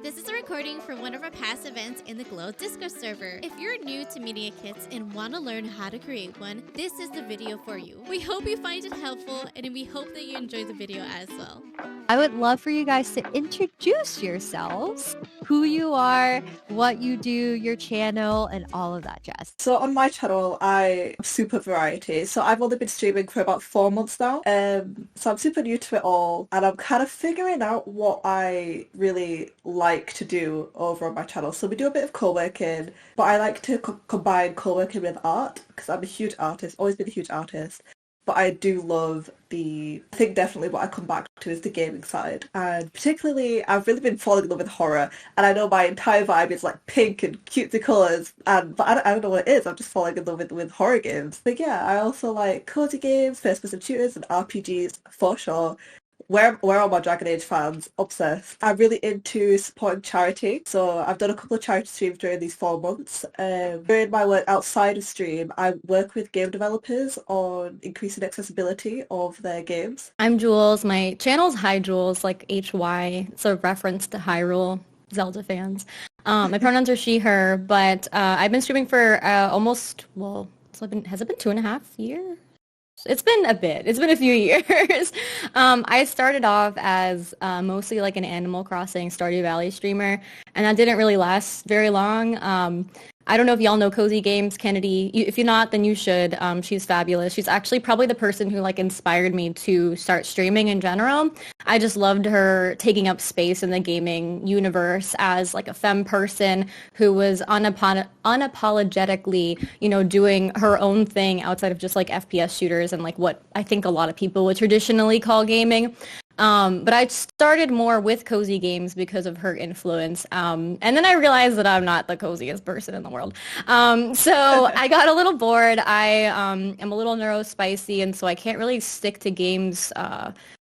This is a recording from one of our past events in the Glow Discord server. If you're new to Media Kits and want to learn how to create one, this is the video for you. We hope you find it helpful and we hope that you enjoy the video as well. I would love for you guys to introduce yourselves, who you are, what you do, your channel, and all of that jazz. So on my channel, I am super variety. So I've only been streaming for about 4 months now. So I'm super new to it all, and I'm kind of figuring out what I really like to do over on my channel. So we do a bit of co-working, but I like to combine co-working with art because I'm a huge artist, always been a huge artist. But I do love I think definitely what I come back to is the gaming side. And particularly, I've really been falling in love with horror. And I know my entire vibe is like pink and cutesy colours. But I don't know what it is. I'm just falling in love with horror games. But yeah, I also like cozy games, first-person shooters and RPGs for sure. Where are my Dragon Age fans? Obsessed. I'm really into supporting charity, so I've done a couple of charity streams during these 4 months. During my work outside of stream, I work with game developers on increasing accessibility of their games. I'm Jules. My channel's Hi Jules, like HY. It's a reference to Hyrule, Zelda fans. My pronouns are she, her, but I've been streaming for has it been 2.5 years? It's been a bit. It's been a few years. I started off as mostly like an Animal Crossing Stardew Valley streamer, and that didn't really last very long. I don't know if y'all know Cozy Games, Kennedy. If you're not, then you should. She's fabulous. She's actually probably the person who like inspired me to start streaming in general. I just loved her taking up space in the gaming universe as like a femme person who was unapologetically, doing her own thing outside of just like FPS shooters and like what I think a lot of people would traditionally call gaming. But I started more with cozy games because of her influence. And then I realized that I'm not the coziest person in the world. So I got a little bored. I am a little neurospicy, and so I can't really stick to games,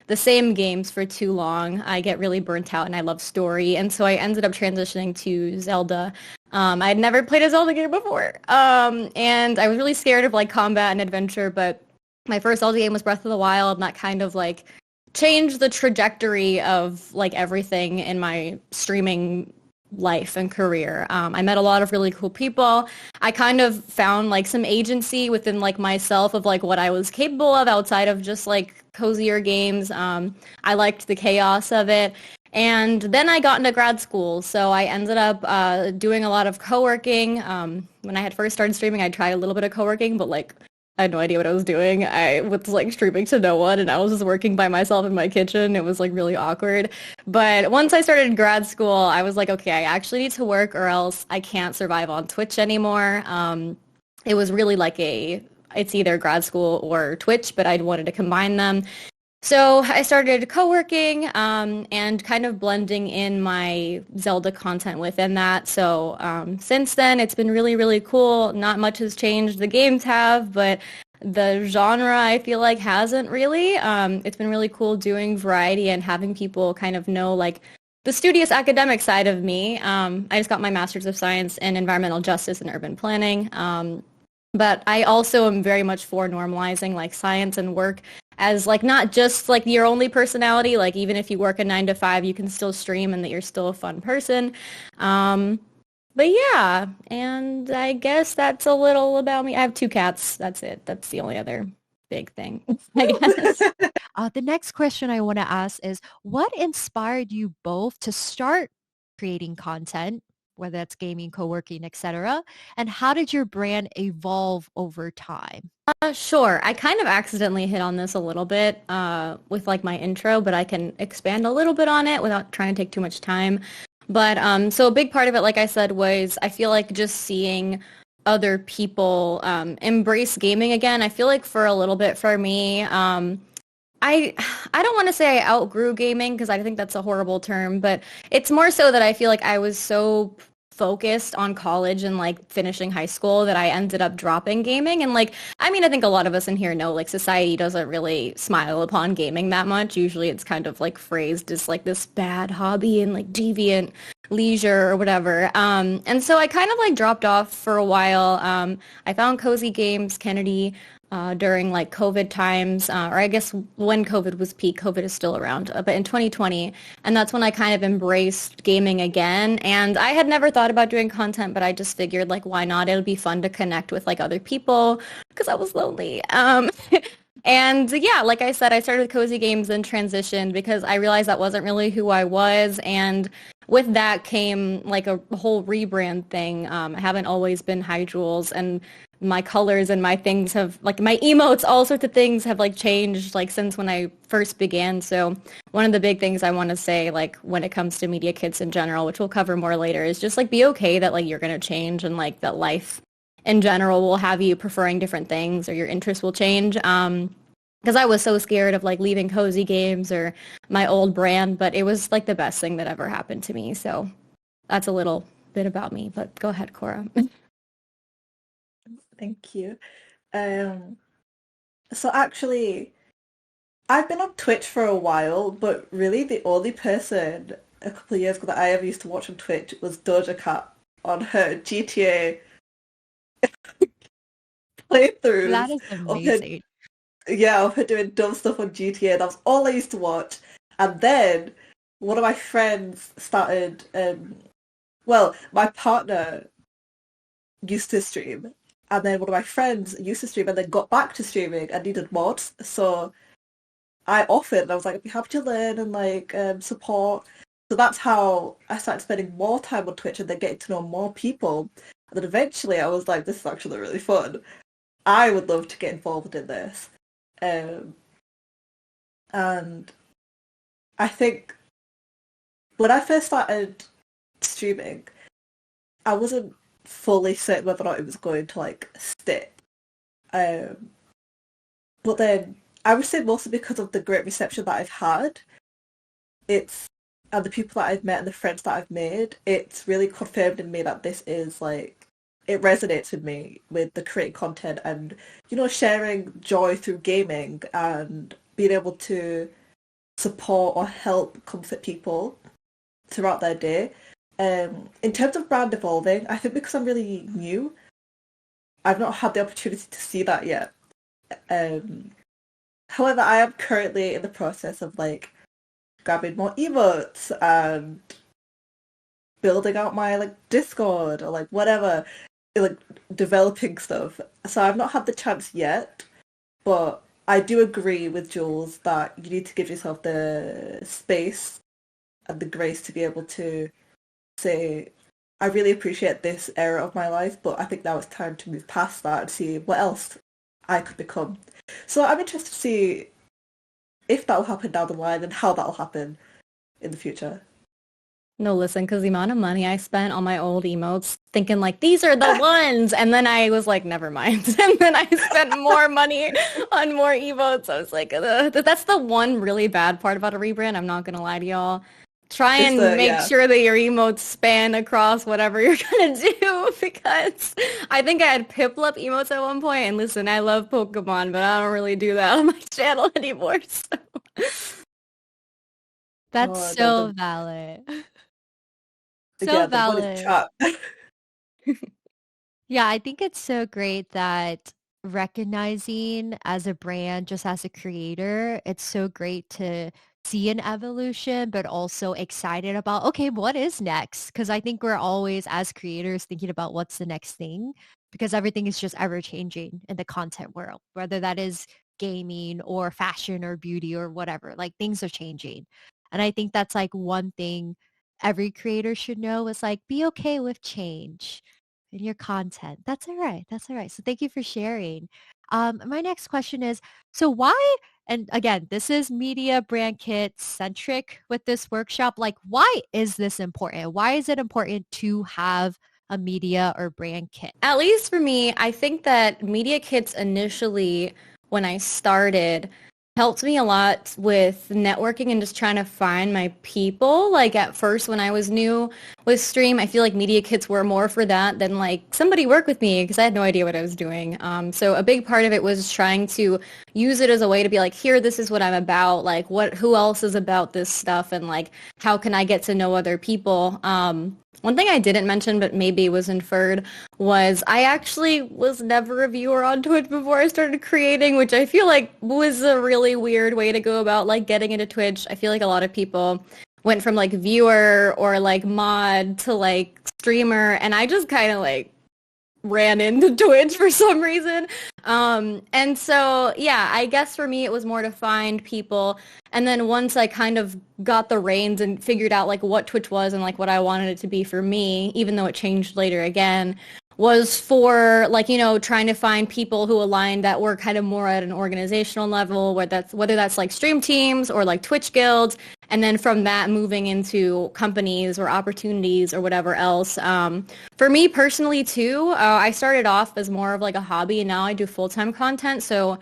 the same games for too long. I get really burnt out, and I love story. And so I ended up transitioning to Zelda. I had never played a Zelda game before. And I was really scared of like combat and adventure, but my first Zelda game was Breath of the Wild, and that kind of like changed the trajectory of like everything in my streaming life and career. I met a lot of really cool people. I kind of found like some agency within like myself of like what I was capable of outside of just like cozier games. I liked the chaos of it. And then I got into grad school, so I ended up doing a lot of co-working. When I had first started streaming, I tried a little bit of co-working, but like I had no idea what I was doing. I was like streaming to no one, and I was just working by myself in my kitchen. It was like really awkward. But once I started grad school, I was like, okay, I actually need to work or else I can't survive on Twitch anymore. It was really like it's either grad school or Twitch, but I wanted to combine them. So I started co-working and kind of blending in my Zelda content within that. So since then, it's been really, really cool. Not much has changed. The games have, but the genre, I feel like, hasn't really. It's been really cool doing variety and having people kind of know, like, the studious academic side of me. I just got my Master's of Science in Environmental Justice and Urban Planning. But I also am very much for normalizing, like, science and work as like not just like your only personality, like even if you work a 9 to 5, you can still stream and that you're still a fun person. But yeah, and I guess that's a little about me. I have 2 cats. That's it. That's the only other big thing, I guess. The next question I want to ask is, what inspired you both to start creating content, whether that's gaming, co-working, etc., and how did your brand evolve over time? Sure. I kind of accidentally hit on this a little bit with like my intro, but I can expand a little bit on it without trying to take too much time. But so a big part of it, like I said, was I feel like just seeing other people embrace gaming again. I feel like for a little bit for me, I don't want to say I outgrew gaming because I think that's a horrible term, but it's more so that I feel like I was so focused on college and like finishing high school that I ended up dropping gaming. And like, I mean, I think a lot of us in here know like society doesn't really smile upon gaming that much. Usually it's kind of like phrased as like this bad hobby and like deviant leisure or whatever. And so I kind of like dropped off for a while. I found Cozy Games, Kennedy. during like COVID times, or I guess when COVID was peak. COVID is still around, but in 2020. And that's when I kind of embraced gaming again. And I had never thought about doing content, but I just figured like, why not? It would be fun to connect with like other people because I was lonely. And yeah, like I said, I started with cozy games and transitioned because I realized that wasn't really who I was. And with that came like a whole rebrand thing. I haven't always been Hydrules, and my colors and my things have like my emotes, all sorts of things have like changed like since when I first began. So one of the big things I want to say like when it comes to media kits in general, which we'll cover more later, is just like be okay that like you're going to change and like that life in general will have you preferring different things or your interests will change. Because I was so scared of like leaving cozy games or my old brand, but it was like the best thing that ever happened to me. So that's a little bit about me, but go ahead, Cora. Thank you. So actually, I've been on Twitch for a while, but really the only person a couple of years ago that I ever used to watch on Twitch was Doja Cat on her GTA playthroughs That is of her, amazing. of her doing dumb stuff on GTA. That was all I used to watch. And then one of my friends started, my partner used to stream, and then one of my friends used to stream and then got back to streaming and needed mods. So I offered, and I was like, I'd be happy to learn and like support. So that's how I started spending more time on Twitch and then getting to know more people. And then eventually I was like, this is actually really fun. I would love to get involved in this. And I think when I first started streaming, I wasn't fully certain whether or not it was going to like stick. But then I would say mostly because of the great reception that I've had, and the people that I've met and the friends that I've made, it's really confirmed in me that this is like, it resonates with me with the creating content and, sharing joy through gaming and being able to support or help comfort people throughout their day. In terms of brand evolving, I think because I'm really new, I've not had the opportunity to see that yet. However, I am currently in the process of like grabbing more emotes and building out my like Discord or like whatever, like developing stuff. So I've not had the chance yet, but I do agree with Jules that you need to give yourself the space and the grace to be able to say, I really appreciate this era of my life, but I think now it's time to move past that and see what else I could become. So I'm interested to see if that'll happen down the line and how that'll happen in the future. No, listen, because the amount of money I spent on my old emotes thinking like, these are the ones. And then I was like, never mind. And then I spent more money on more emotes. I was like, that's the one really bad part about a rebrand. I'm not going to lie to y'all. Try and make sure that your emotes span across whatever you're going to do, because I think I had Piplup emotes at one point. And listen, I love Pokemon, but I don't really do that on my channel anymore. So. That's so valid. So valid. Yeah, I think it's so great that recognizing as a brand, just as a creator, it's so great to see an evolution, but also excited about, okay, what is next? Because I think we're always, as creators, thinking about what's the next thing, because everything is just ever changing in the content world, whether that is gaming or fashion or beauty or whatever, like things are changing. And I think that's like one thing every creator should know is like, be okay with change in your content. That's all right. That's all right. So thank you for sharing. My next question is, so why, and again, this is media brand kit centric with this workshop, like why is this important? Why is it important to have a media or brand kit? At least for me, I think that media kits initially, when I started, helped me a lot with networking and just trying to find my people. Like at first when I was new, with stream. I feel like media kits were more for that than like somebody work with me because I had no idea what I was doing. So a big part of it was trying to use it as a way to be like, here, this is what I'm about. Like who else is about this stuff? And like, how can I get to know other people? One thing I didn't mention, but maybe was inferred, was I actually was never a viewer on Twitch before I started creating, which I feel like was a really weird way to go about like getting into Twitch. I feel like a lot of people went from like viewer or like mod to like streamer, and I just kind of like ran into Twitch for some reason. And so, yeah, I guess for me, it was more to find people. And then once I kind of got the reins and figured out like what Twitch was and like what I wanted it to be for me, even though it changed later again, was for like, you know, trying to find people who aligned that were kind of more at an organizational level, whether that's like stream teams or like Twitch guilds. And then from that, moving into companies or opportunities or whatever else. For me personally, too, I started off as more of like a hobby, and now I do full-time content. So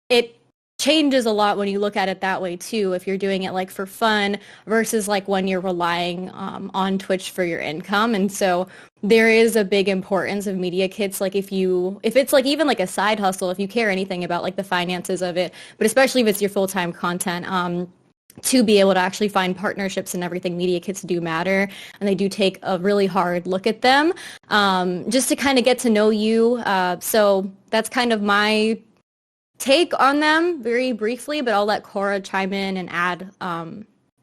it changes a lot when you look at it that way, too, if you're doing it like for fun versus like when you're relying on Twitch for your income. And so there is a big importance of media kits. Like if it's like even like a side hustle, if you care anything about like the finances of it, but especially if it's your full-time content, to be able to actually find partnerships and everything, media kits do matter, and they do take a really hard look at them just to kind of get to know you. So that's kind of my take on them very briefly, but I'll let Cora chime in and add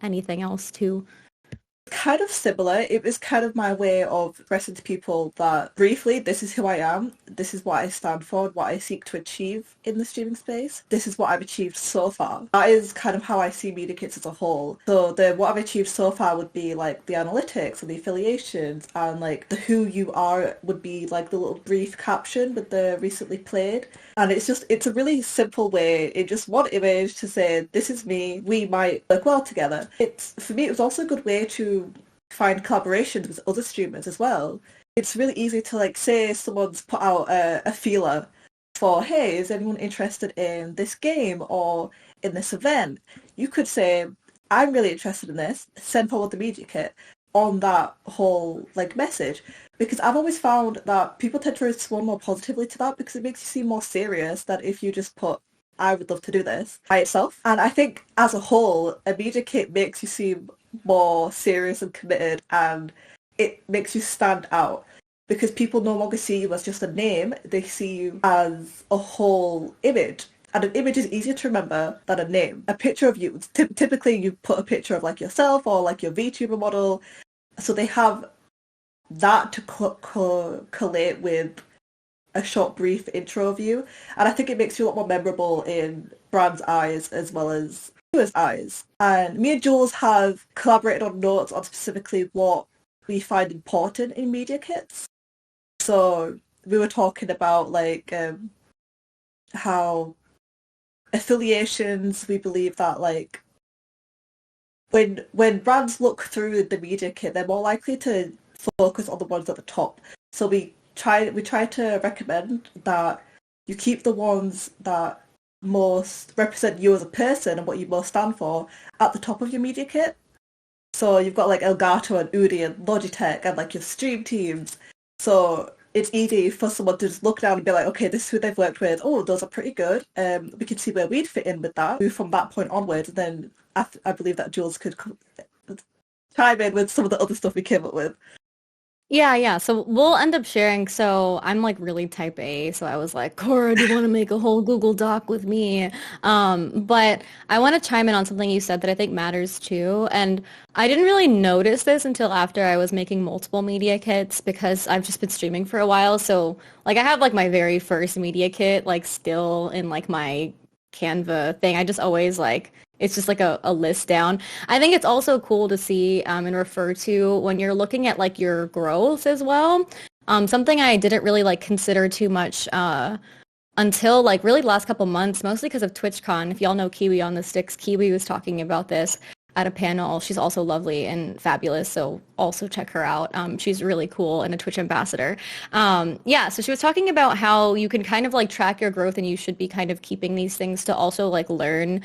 anything else too. Kind of similar. It was kind of my way of expressing to people that briefly, this is who I am, this is what I stand for, what I seek to achieve in the streaming space. This is what I've achieved so far. That is kind of how I see media kits as a whole. So what I've achieved so far would be like the analytics and the affiliations, and like the who you are would be like the little brief caption with the recently played. And it's a really simple way in just one image to say, this is me, we might work well together. For me, it was also a good way to find collaborations with other streamers as well. It's really easy to like say someone's put out a feeler for, hey, is anyone interested in this game or in this event? You could say, I'm really interested in this, send forward the media kit on that whole like message. Because I've always found that people tend to respond more positively to that because it makes you seem more serious than if you just put, I would love to do this by itself. And I think as a whole, a media kit makes you seem more serious and committed, and it makes you stand out because people no longer see you as just a name, they see you as a whole image. And an image is easier to remember than a name. A picture of you, typically you put a picture of like yourself or like your VTuber model, so they have that to collate with a short brief intro of you, and I think it makes you a lot more memorable in Brand's eyes as well as viewers' eyes. And me and Jules have collaborated on notes on specifically what we find important in media kits. So we were talking about like how affiliations, we believe that like when brands look through the media kit, they're more likely to focus on the ones at the top. So we try to recommend that you keep the ones that most represent you as a person and what you most stand for at the top of your media kit. So you've got like Elgato and Udi and Logitech and like your stream teams. So it's easy for someone to just look down and be like, okay, this is who they've worked with. Oh, those are pretty good. We can see where we'd fit in with that. Move from that point onwards. And then I believe that Jules could chime in with some of the other stuff we came up with. Yeah. So we'll end up sharing. So I'm like really type A. So I was like, Cora, do you want to make a whole Google Doc with me? But I want to chime in on something you said that I think matters too. And I didn't really notice this until after I was making multiple media kits because I've just been streaming for a while. So like I have like my very first media kit like still in like my Canva thing. I just always like, it's just like a list down. I think it's also cool to see and refer to when you're looking at like your growth as well. Something I didn't really like consider too much until like really the last couple months, mostly because of TwitchCon. If y'all know Kiwi on the Sticks, Kiwi was talking about this at a panel. She's also lovely and fabulous, so also check her out. She's really cool and a Twitch ambassador. So she was talking about how you can kind of like track your growth and you should be kind of keeping these things to also like learn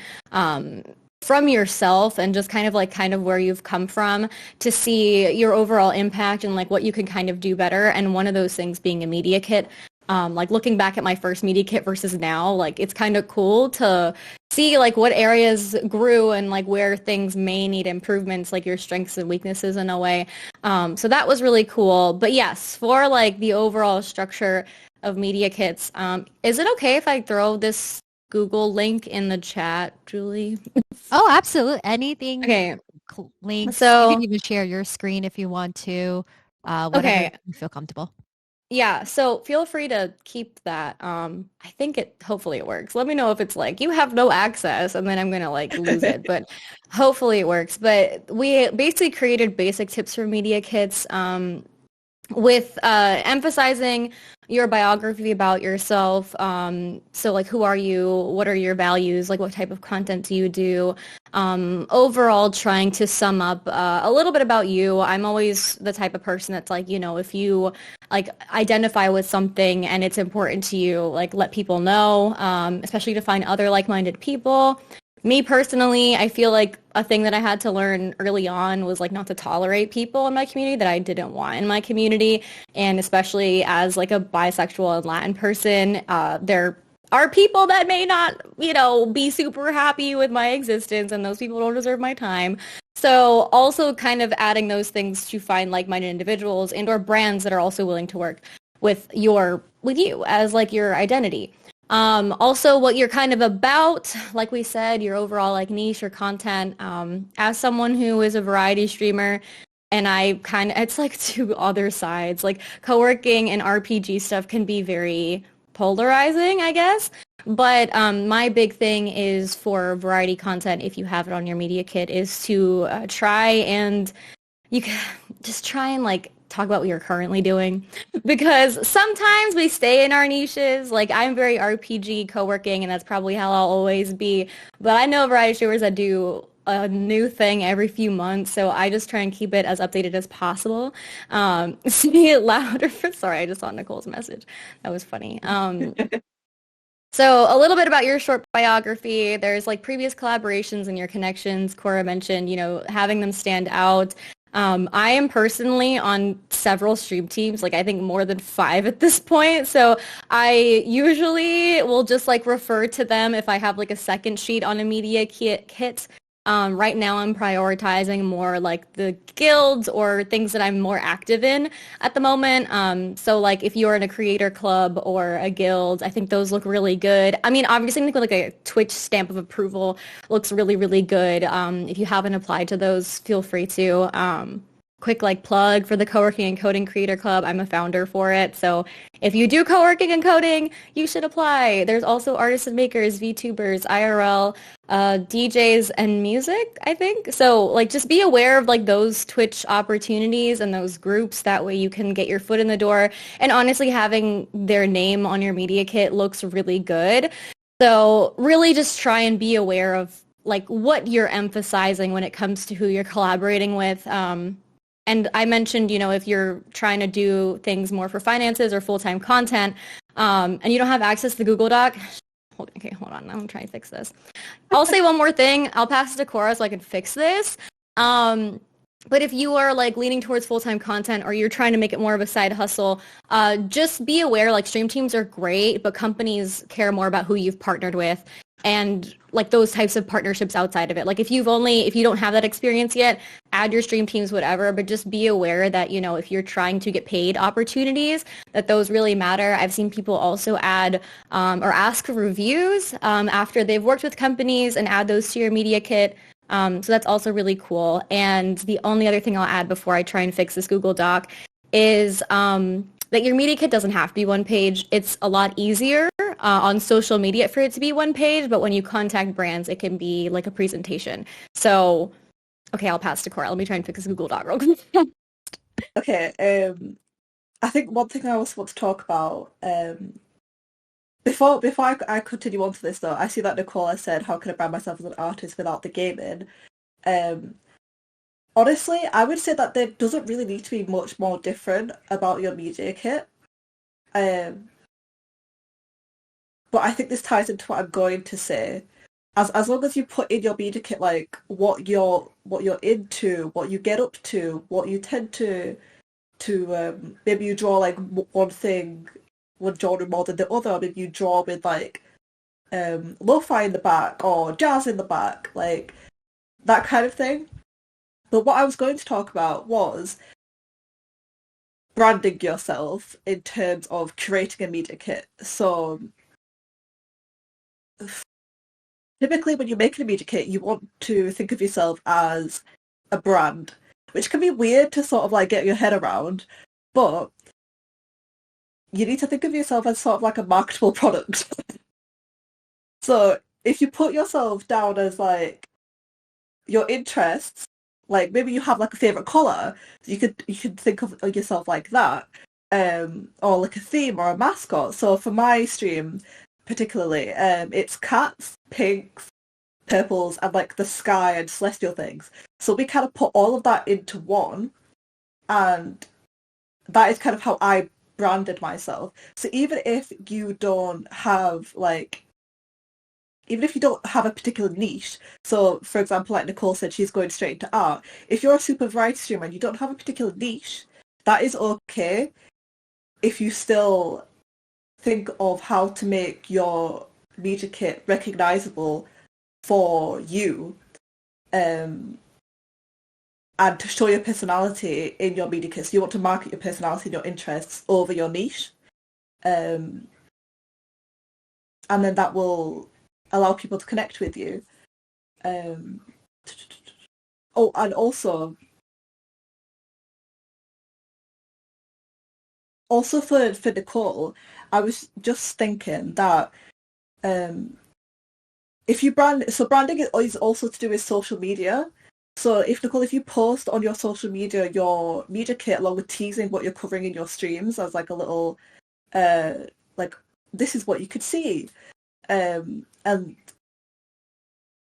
from yourself and just kind of where you've come from to see your overall impact and like what you can kind of do better. And one of those things being a media kit. Like looking back at my first media kit versus now, like it's kind of cool to see like what areas grew and like where things may need improvements, like your strengths and weaknesses in a way. So that was really cool. But yes, for like the overall structure of media kits, is it okay if I throw this Google link in the chat, Julie? Oh, absolutely. Anything. Okay. Links. So, you can even share your screen if you want to. Whatever okay. you feel comfortable. Yeah, so feel free to keep that. I think hopefully it works. Let me know if it's like you have no access and then I'm gonna like lose it, but hopefully it works. But we basically created basic tips for media kits, with emphasizing your biography about yourself. So like, who are you? What are your values? Like, what type of content do you do? Overall, trying to sum up a little bit about you. I'm always the type of person that's like, if you like identify with something and it's important to you, like let people know, especially to find other like-minded people. Me personally, I feel like a thing that I had to learn early on was like not to tolerate people in my community that I didn't want in my community. And especially as like a bisexual and Latin person, there are people that may not, be super happy with my existence, and those people don't deserve my time. So also kind of adding those things to find like-minded individuals and or brands that are also willing to work with you as like your identity. Also what you're kind of about, like we said, your overall like niche or content. As someone who is a variety streamer, and it's like two other sides, like co-working and RPG stuff can be very polarizing, I guess. But my big thing is for variety content, if you have it on your media kit, is to you can just try and like talk about what you're currently doing, because sometimes we stay in our niches. Like I'm very RPG co-working, and that's probably how I'll always be. But I know variety streamers that do a new thing every few months, so I just try and keep it as updated as possible. Say it louder. Sorry, I just saw Nicole's message. That was funny. So a little bit about your short biography. There's like previous collaborations and your connections. Cora mentioned, having them stand out. I am personally on several stream teams, like I think more than 5 at this point. So I usually will just like refer to them if I have like a second sheet on a media kit. Right now I'm prioritizing more like the guilds or things that I'm more active in at the moment. So like if you're in a creator club or a guild, I think those look really good. I mean, obviously I think like a Twitch stamp of approval looks really, really good. If you haven't applied to those, feel free to. Quick like plug for the Co-working and Coding Creator Club. I'm a founder for it. So if you do co-working and coding, you should apply. There's also artists and makers, VTubers, IRL, DJs and music, I think. So like just be aware of like those Twitch opportunities and those groups. That way you can get your foot in the door. And honestly, having their name on your media kit looks really good. So really just try and be aware of like what you're emphasizing when it comes to who you're collaborating with. And I mentioned, if you're trying to do things more for finances or full-time content, and you don't have access to the Google Doc, hold on, I'm trying to fix this. I'll say one more thing. I'll pass it to Cora so I can fix this. But if you are like leaning towards full-time content or you're trying to make it more of a side hustle, just be aware like stream teams are great, but companies care more about who you've partnered with and like those types of partnerships outside of it. Like if you don't have that experience yet, add your stream teams, whatever, but just be aware that, if you're trying to get paid opportunities, that those really matter. I've seen people also add or ask for reviews after they've worked with companies and add those to your media kit. So that's also really cool. And the only other thing I'll add before I try and fix this Google Doc is that your media kit doesn't have to be one page. It's a lot easier on social media for it to be one page, but when you contact brands, it can be like a presentation. So, okay, I'll pass to Cora. Let me try and fix this Google Doc real quick. Okay, I think one thing I also want to talk about, before I continue on to this though, I see that Nicola said, how can I brand myself as an artist without the gaming? Honestly, I would say that there doesn't really need to be much more different about your media kit. But I think this ties into what I'm going to say. as long as you put in your media kit like what you're into, what you get up to, what you tend to maybe you draw like one genre more than the other, or maybe you draw with like lo-fi in the back or jazz in the back, like that kind of thing. But what I was going to talk about was branding yourself in terms of curating a media kit. So typically when you're making a media kit, you want to think of yourself as a brand, which can be weird to sort of like get your head around, but you need to think of yourself as sort of like a marketable product. So if you put yourself down as like your interests, like maybe you have like a favorite color, you could think of yourself like that, or like a theme or a mascot. So for my stream particularly, it's cats, pinks, purples, and like the sky and celestial things. So we kind of put all of that into one, and that is kind of how I branded myself. So even if you don't have a particular niche, so for example, like Nicole said, she's going straight into art. If you're a super variety streamer and you don't have a particular niche, that is okay if you still think of how to make your media kit recognizable for you, and to show your personality in your media kit. So you want to market your personality and your interests over your niche, and then that will allow people to connect with you. And also for Nicole, I was just thinking that if you branding is also to do with social media. So if you post on your social media your media kit along with teasing what you're covering in your streams as like a little like this is what you could see, and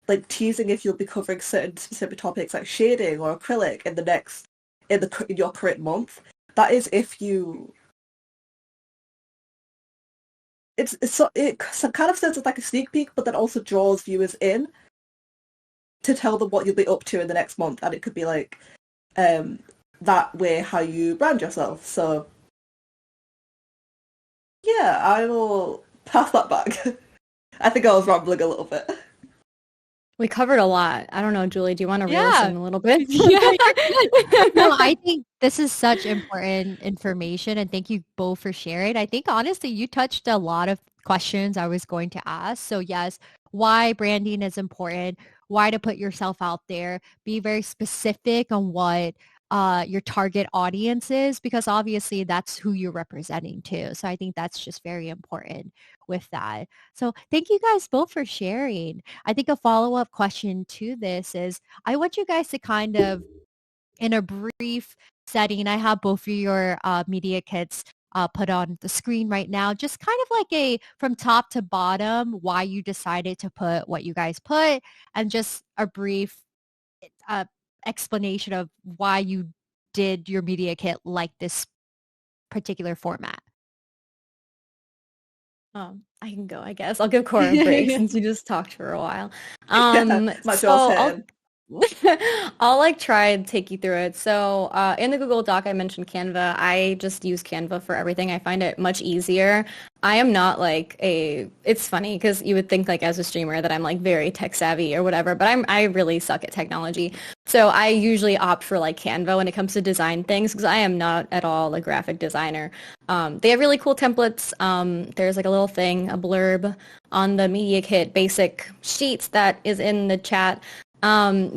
like teasing if you'll be covering certain specific topics like shading or acrylic in your current month. That is if you it kind of serves as like a sneak peek, but then also draws viewers in to tell them what you'll be up to in the next month, and it could be like that way how you brand yourself. So yeah, I will pass that back. I think I was rambling a little bit. We covered a lot. I don't know, Julie, do you want to reel us Yeah. in a little bit? No, I think this is such important information, and thank you both for sharing. I think honestly, you touched a lot of questions I was going to ask. So yes, why branding is important, why to put yourself out there, be very specific on what your target audience is, because obviously that's who you're representing too. So I think that's just very important with that. So thank you guys both for sharing. I think a follow-up question to this is I want you guys to kind of, in a brief setting, I have both of your media kits put on the screen right now, just kind of like a from top to bottom, why you decided to put what you guys put, and just a brief explanation of why you did your media kit like this particular format. I can go, I guess. I'll give Cora a break since you just talked for a while. My So Joel's I'll head. I'll like try and take you through it. So in the Google Doc, I mentioned Canva. I just use Canva for everything. I find it much easier. I am not it's funny because you would think like as a streamer that I'm like very tech savvy or whatever, but I really suck at technology. So I usually opt for like Canva when it comes to design things because I am not at all a graphic designer. They have really cool templates. There's like a little thing, a blurb on the media kit basic sheets that is in the chat. So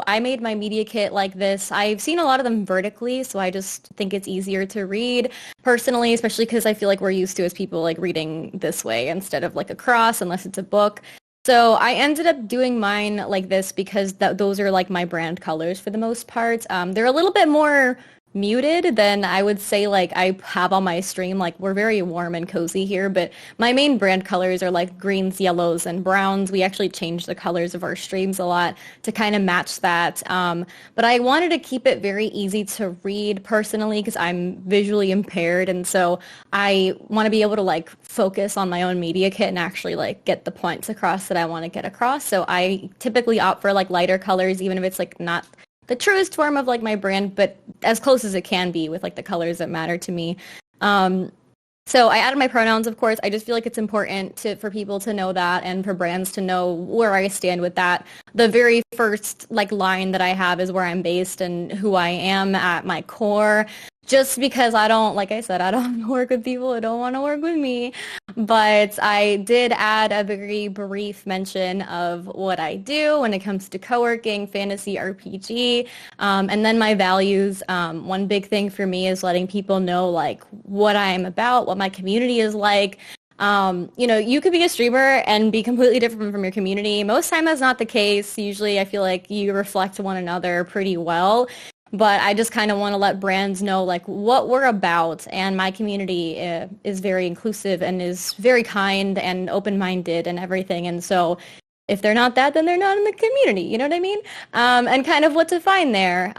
I made my media kit like this. I've seen a lot of them vertically, so I just think it's easier to read personally, especially because I feel like we're used to as people like reading this way instead of like across, unless it's a book. So I ended up doing mine like this because those are like my brand colors for the most part. They're a little bit more muted, then I would say like I have on my stream, like we're very warm and cozy here, but my main brand colors are like greens, yellows, and browns. We actually change the colors of our streams a lot to kind of match that. But I wanted to keep it very easy to read personally because I'm visually impaired. And so I want to be able to like focus on my own media kit and actually like get the points across that I want to get across. So I typically opt for like lighter colors, even if it's like not the truest form of like my brand, but as close as it can be with like the colors that matter to me. So I added my pronouns, of course. I just feel like it's important for people to know that and for brands to know where I stand with that. The very first like line that I have is where I'm based and who I am at my core. Just because I don't, like I said, I don't work with people who don't want to work with me. But I did add a very brief mention of what I do when it comes to co-working, fantasy, RPG, and then my values. One big thing for me is letting people know like what I'm about, what my community is like. You could be a streamer and be completely different from your community. Most time that's not the case. Usually I feel like you reflect one another pretty well. But I just kind of want to let brands know like what we're about, and my community is very inclusive and is very kind and open-minded and everything. And so if they're not that, then they're not in the community. You know what I mean? And kind of what to find there.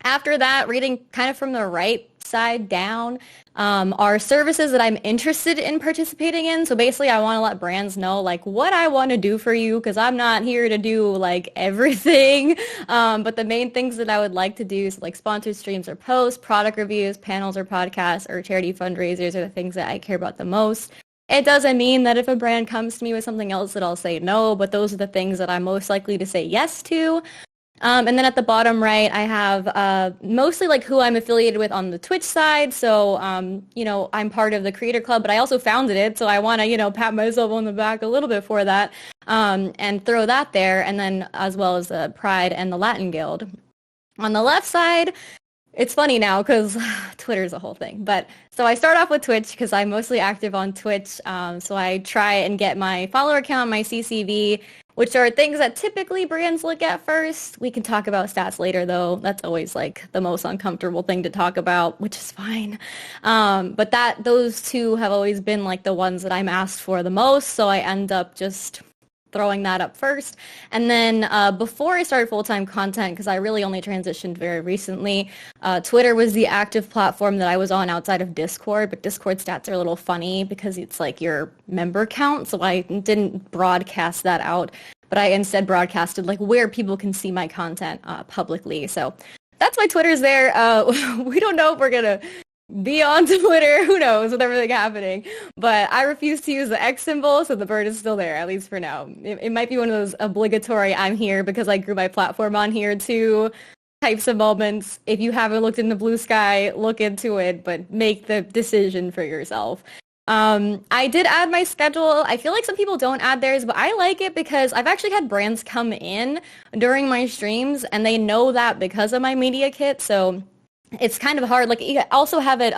After that, reading kind of from the right side down are services that I'm interested in participating in. So basically, I want to let brands know like what I want to do for you because I'm not here to do like everything. But the main things that I would like to do is like sponsored streams or posts, product reviews, panels or podcasts, or charity fundraisers are the things that I care about the most. It doesn't mean that if a brand comes to me with something else that I'll say no, but those are the things that I'm most likely to say yes to. And then at the bottom right, I have mostly like who I'm affiliated with on the Twitch side. So, I'm part of the Creator Club, but I also founded it. So I want to, pat myself on the back a little bit for that and throw that there. And then as well as the Pride and the Latin Guild. On the left side, it's funny now because Twitter's a whole thing. But so I start off with Twitch because I'm mostly active on Twitch. So I try and get my follower count, my CCV, which are things that typically brands look at first. We can talk about stats later, though. That's always like the most uncomfortable thing to talk about, which is fine. But those two have always been like the ones that I'm asked for the most. So I end up just throwing that up first. And then before I started full-time content, because I really only transitioned very recently, Twitter was the active platform that I was on outside of Discord, but Discord stats are a little funny because it's like your member count, so I didn't broadcast that out, but I instead broadcasted like where people can see my content publicly. So that's why Twitter's there. We don't know if we're going to be on Twitter, who knows, with everything happening. But I refuse to use the X symbol, so the bird is still there, at least for now. It might be one of those obligatory I'm here because I grew my platform on here too types of moments. If you haven't looked in the blue sky, look into it, but make the decision for yourself. I did add my schedule. I feel like some people don't add theirs, but I like it because I've actually had brands come in during my streams and they know that because of my media kit, so it's kind of hard. Like you also have it,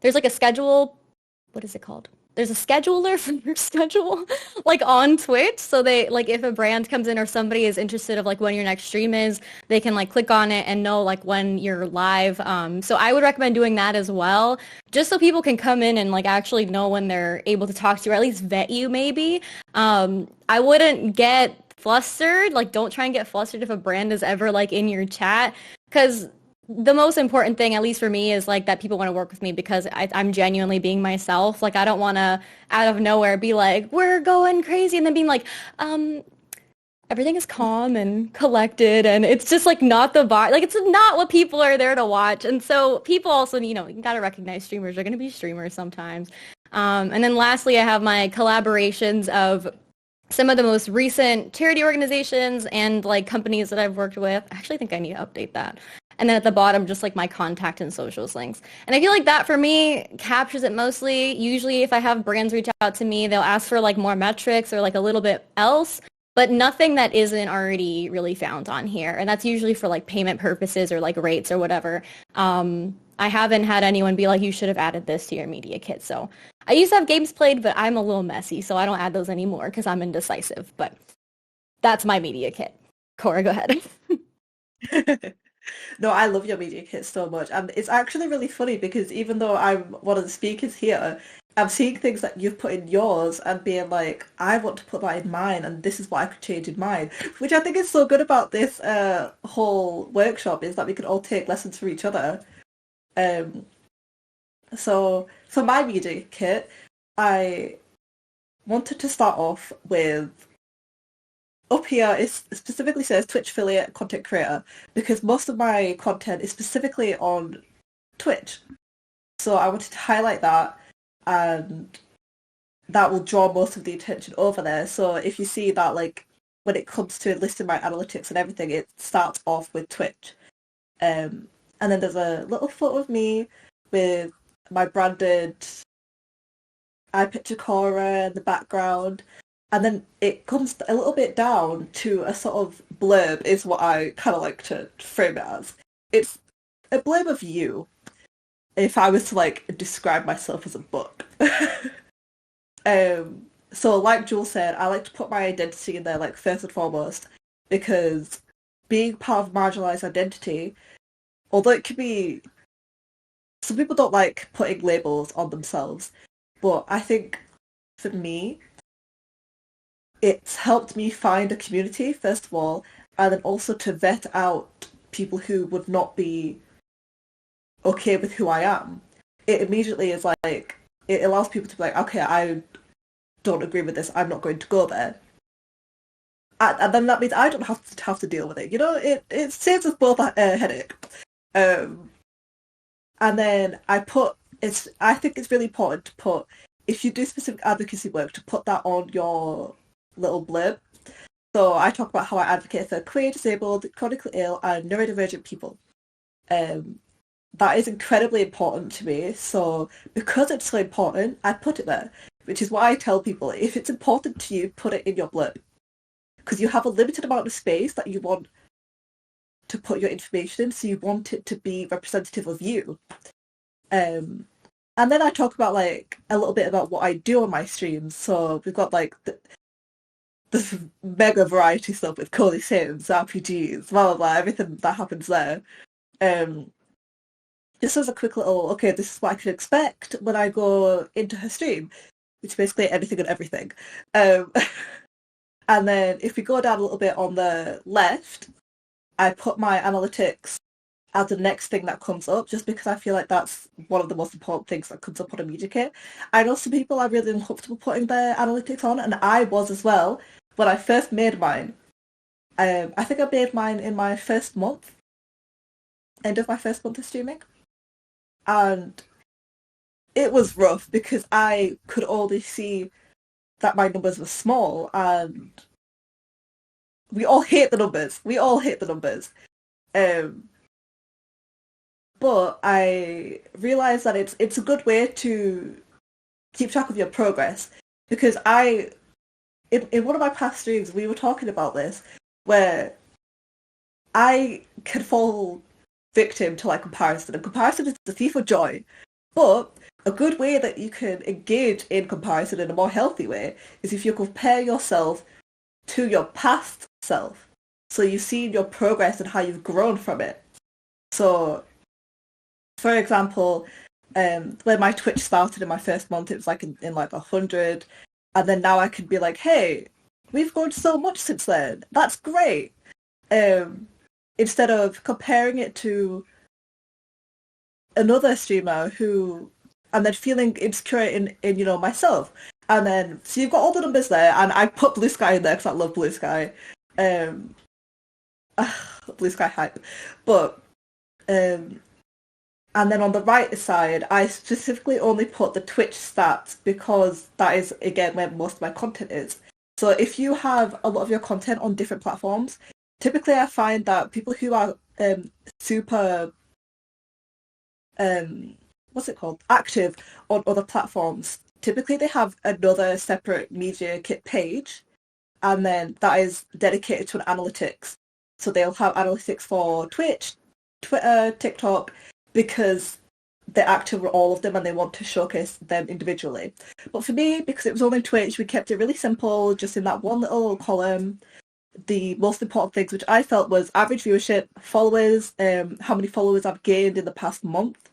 there's like a schedule, what is it called? There's a scheduler for your schedule, like on Twitch. So they, like if a brand comes in or somebody is interested of like when your next stream is, they can like click on it and know like when you're live. So I would recommend doing that as well, just so people can come in and like actually know when they're able to talk to you or at least vet you maybe. I wouldn't get flustered, like don't try and get flustered if a brand is ever like in your chat, because the most important thing, at least for me, is like that people want to work with me because I'm genuinely being myself. Like I don't want to out of nowhere be like, we're going crazy, and then being like, everything is calm and collected, and it's just like not the vibe. Like it's not what people are there to watch. And so people also, you got to recognize streamers are going to be streamers sometimes. And then lastly, I have my collaborations of some of the most recent charity organizations and like companies that I've worked with. I actually think I need to update that. And then at the bottom, just like my contact and socials links. And I feel like that for me captures it mostly. Usually if I have brands reach out to me, they'll ask for like more metrics or like a little bit else, but nothing that isn't already really found on here. And that's usually for like payment purposes or like rates or whatever. I haven't had anyone be like, you should have added this to your media kit. So I used to have games played, but I'm a little messy, so I don't add those anymore because I'm indecisive. But that's my media kit. Cora, go ahead. No, I love your media kit so much. And it's actually really funny because even though I'm one of the speakers here, I'm seeing things that you've put in yours and being like, I want to put that in mine and this is what I could change in mine. Which I think is so good about this whole workshop is that we can all take lessons from each other. Um, so for my media kit, I wanted to start off with up here it specifically says Twitch affiliate content creator because most of my content is specifically on Twitch. So I wanted to highlight that and that will draw most of the attention over there. So if you see that like when it comes to listing my analytics and everything, it starts off with Twitch. And then there's a little photo of me with my branded iPicture Cora in the background. And then it comes a little bit down to a sort of blurb is what I kind of like to frame it as. It's a blurb of you if I was to like describe myself as a book. So like Jules said, I like to put my identity in there like first and foremost because being part of a marginalised identity, although it can be... Some people don't like putting labels on themselves, but I think for me, it's helped me find a community, first of all, and then also to vet out people who would not be okay with who I am. It immediately is like, it allows people to be like, okay, I don't agree with this, I'm not going to go there. And then that means I don't have to deal with it. You know, it saves us both a headache. And then I think it's really important to put, if you do specific advocacy work, to put that on your little blurb. So I talk about how I advocate for queer, disabled, chronically ill, and neurodivergent people. That is incredibly important to me. So because it's so important, I put it there, which is why I tell people, if it's important to you, put it in your blurb. Because you have a limited amount of space that you want to put your information in, so you want it to be representative of you. And then I talk about like a little bit about what I do on my streams. So we've got like the mega variety stuff with Cody Sims, RPGs, blah blah blah, everything that happens there. Just as a quick little, okay, this is what I can expect when I go into her stream, which is basically anything and everything. And then if we go down a little bit on the left, I put my analytics as the next thing that comes up, just because I feel like that's one of the most important things that comes up on a media kit. I know some people are really uncomfortable putting their analytics on, and I was as well when I first made mine. I think I made mine in my first month, end of my first month of streaming. And it was rough because I could only see that my numbers were small, and we all hate the numbers. But I realised that it's a good way to keep track of your progress, because in one of my past streams we were talking about this, where I can fall victim to like comparison, and comparison is the thief of joy. But a good way that you can engage in comparison in a more healthy way is if you compare yourself to your past self. So you've seen your progress and how you've grown from it. So, for example, when my Twitch started in my first month, it was like in like 100. And then now I can be like, hey, we've grown so much since then. That's great. Instead of comparing it to another streamer who, and then feeling insecure in you know, myself. And then, so you've got all the numbers there, and I put Blue Sky in there because I love Blue Sky. Blue Sky hype. But, and then on the right side, I specifically only put the Twitch stats because that is, again, where most of my content is. So if you have a lot of your content on different platforms, typically I find that people who are super, active on other platforms, typically they have another separate media kit page, and then that is dedicated to an analytics. So they'll have analytics for Twitch, Twitter, TikTok, because they're active with all of them and they want to showcase them individually. But for me, because it was only Twitch, we kept it really simple, just in that one little column. the most important things, which I felt was average viewership, followers, how many followers I've gained in the past month,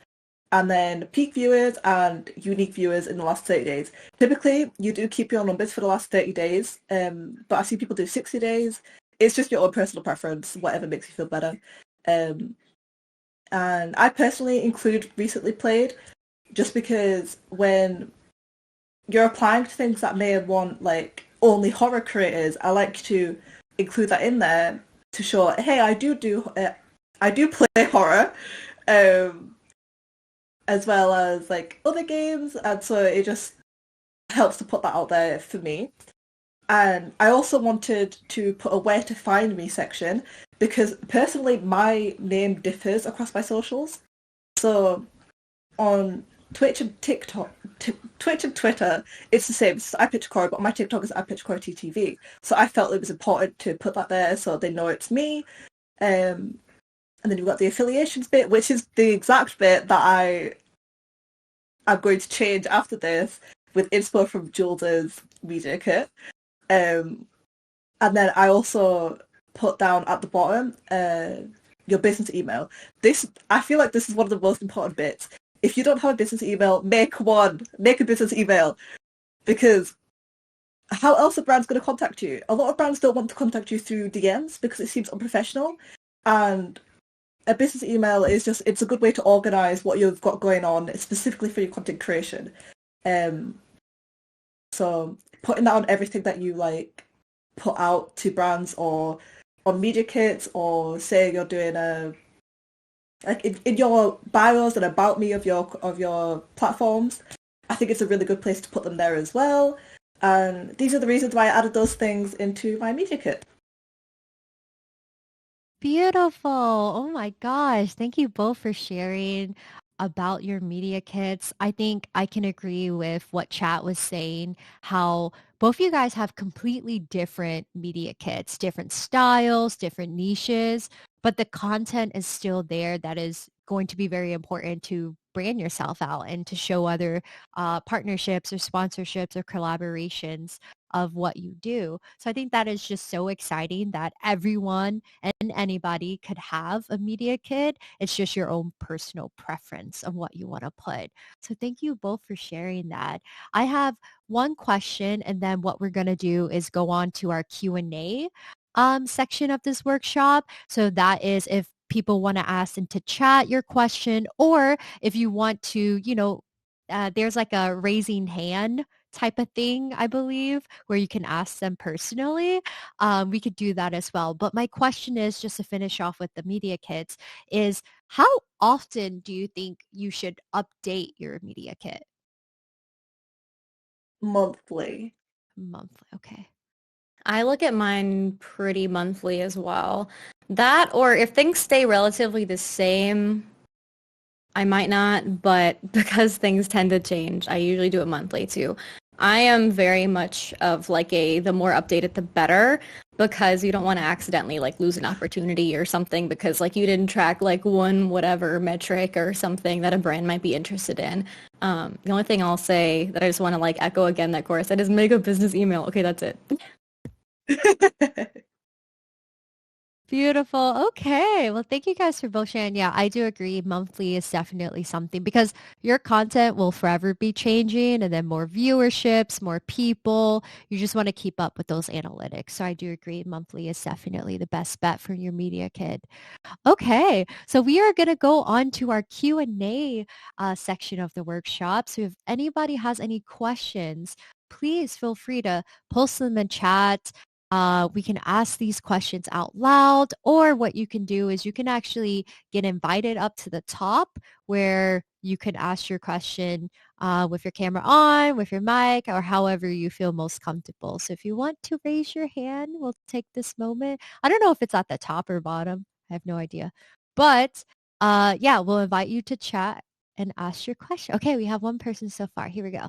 and then peak viewers and unique viewers in the last 30 days. Typically, you do keep your numbers for the last 30 days, but I see people do 60 days. It's just your own personal preference, whatever makes you feel better. And I personally include recently played just because when you're applying to things that may want like only horror creators, I like to include that in there to show, hey, I do play horror, as well as like other games, and so it just helps to put that out there for me. And I also wanted to put a where to find me section because personally my name differs across my socials. So on Twitch and TikTok, Twitch and Twitter, it's the same. It's iPitchcore, but my TikTok is iPitchcoreTTV. So I felt it was important to put that there so they know it's me. And then you've got the affiliations bit, which is the exact bit that I'm going to change after this with inspo from Jules's media kit. And then I also put down at the bottom your business email. I feel like this is one of the most important bits. If you don't have a business email, make one. Make a business email. Because how else are brands going to contact you? A lot of brands don't want to contact you through DMs because it seems unprofessional. And a business email is just, it's a good way to organize what you've got going on specifically for your content creation. So putting that on everything that you like put out to brands or on media kits, or say you're doing in your bios and about me of your platforms, I think it's a really good place to put them there as well. And these are the reasons why I added those things into my media kit. Beautiful. Oh my gosh. Thank you both for sharing about your media kits. I think I can agree with what Chat was saying, how both of you guys have completely different media kits, different styles, different niches, but the content is still there that is going to be very important to brand yourself out and to show other partnerships or sponsorships or collaborations of what you do. So I think that is just so exciting that everyone and anybody could have a media kit. It's just your own personal preference of what you want to put. So thank you both for sharing that. I have one question, and then what we're going to do is go on to our Q&A section of this workshop. So that is if people want to ask into chat your question, or if you want to, there's like a raising hand type of thing, I believe, where you can ask them personally. We could do that as well. But my question is, just to finish off with the media kits, is how often do you think you should update your media kit? Monthly. Monthly, okay. I look at mine pretty monthly as well. That, or if things stay relatively the same, I might not, but because things tend to change, I usually do it monthly too. I am very much of like the more updated the better, because you don't want to accidentally like lose an opportunity or something because like you didn't track like one whatever metric or something that a brand might be interested in. The only thing I'll say that I just want to like echo again that Cora said is make a business email. Okay, that's it. Beautiful. Okay. Well, thank you guys for both sharing. Yeah, I do agree. Monthly is definitely something because your content will forever be changing, and then more viewerships, more people. You just want to keep up with those analytics. So I do agree. Monthly is definitely the best bet for your media kit. Okay. So we are going to go on to our Q&A section of the workshop. So if anybody has any questions, please feel free to post them in chat. We can ask these questions out loud, or what you can do is you can actually get invited up to the top where you can ask your question with your camera on, with your mic, or however you feel most comfortable. So if you want to raise your hand, we'll take this moment. I don't know if it's at the top or bottom. I have no idea. But yeah, we'll invite you to chat and ask your question. Okay, we have one person so far. Here we go.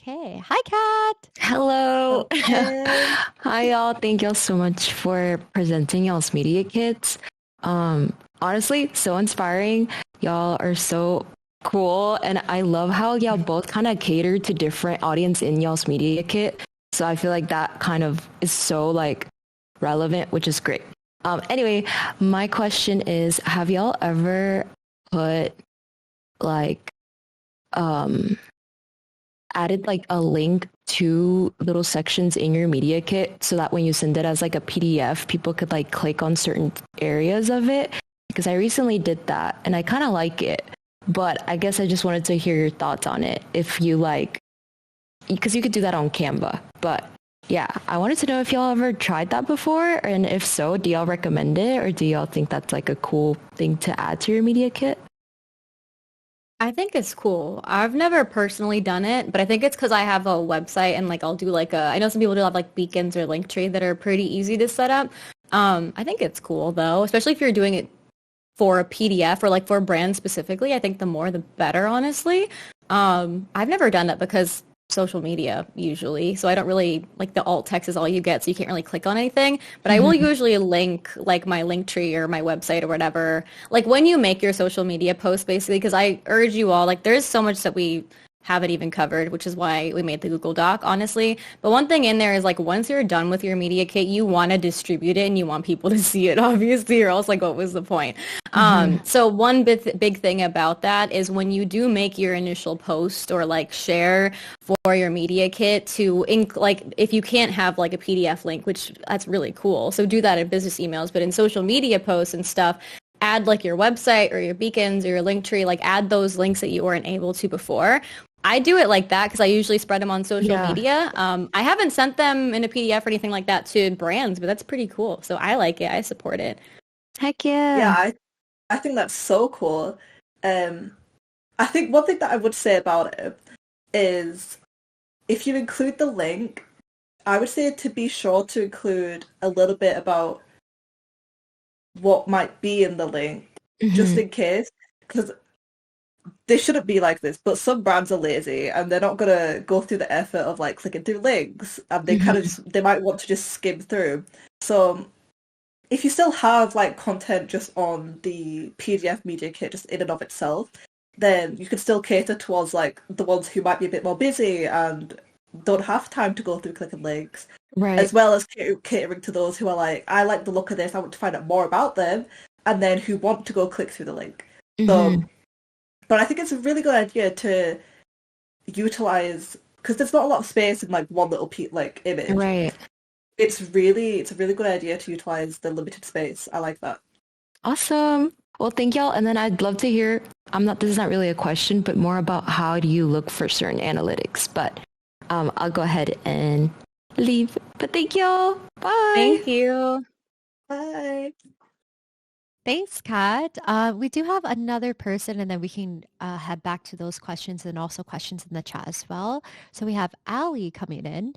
Okay. Hi, Kat. Hello. Okay. Hi, y'all. Thank y'all so much for presenting y'all's media kits. Honestly, so inspiring. Y'all are so cool. And I love how y'all both kind of cater to different audience in y'all's media kit. So I feel like that kind of is so like relevant, which is great. Anyway, my question is, have y'all ever put like added like a link to little sections in your media kit so that when you send it as like a PDF, people could like click on certain areas of it? Because I recently did that and I kind of like it, but I guess I just wanted to hear your thoughts on it. If you like, because you could do that on Canva, but yeah, I wanted to know if y'all ever tried that before, and if so, do y'all recommend it, or do y'all think that's like a cool thing to add to your media kit? I think it's cool. I've never personally done it, but I think it's because I have a website and like I'll do like I know some people do have like beacons or Linktree that are pretty easy to set up. I think it's cool though, especially if you're doing it for a PDF or like for a brand specifically. I think the more the better, honestly. I've never done that because social media usually, so I don't really like the alt text is all you get, so you can't really click on anything. But I will usually link like my Linktree or my website or whatever. Like when you make your social media post, basically, because I urge you all, like there's so much that we haven't even covered, which is why we made the Google Doc, honestly. But one thing in there is like once you're done with your media kit, you want to distribute it and you want people to see it, obviously, or else like what was the point? So one big thing about that is when you do make your initial post or like share for your media kit to like if you can't have like a PDF link, which that's really cool. So do that in business emails, but in social media posts and stuff, add like your website or your beacons or your Linktree, like add those links that you weren't able to before. I do it like that because I usually spread them on social media. I haven't sent them in a PDF or anything like that to brands, but that's pretty cool. So I like it. I support it. Heck yeah. Yeah, I think that's so cool. I think one thing that I would say about it is if you include the link, I would say to be sure to include a little bit about what might be in the link, just in case, because they shouldn't be like this, but some brands are lazy and they're not gonna go through the effort of like clicking through links, and they kind of they might want to just skim through. So if you still have like content just on the PDF media kit just in and of itself, then you can still cater towards like the ones who might be a bit more busy and don't have time to go through clicking links, Right. as well as catering to those who are like, I like the look of this, I want to find out more about them, and then who want to go click through the link. So, but I think it's a really good idea to utilize, because there's not a lot of space in like one little like image. Right. It's a really good idea to utilize the limited space. I like that. Awesome. Well, thank y'all. And then I'd love to hear, this is not really a question, but more about how do you look for certain analytics. But I'll go ahead and leave. But thank y'all. Bye. Thank you. Bye. Thanks, Kat. We do have another person, and then we can head back to those questions and also questions in the chat as well. So we have Ali coming in.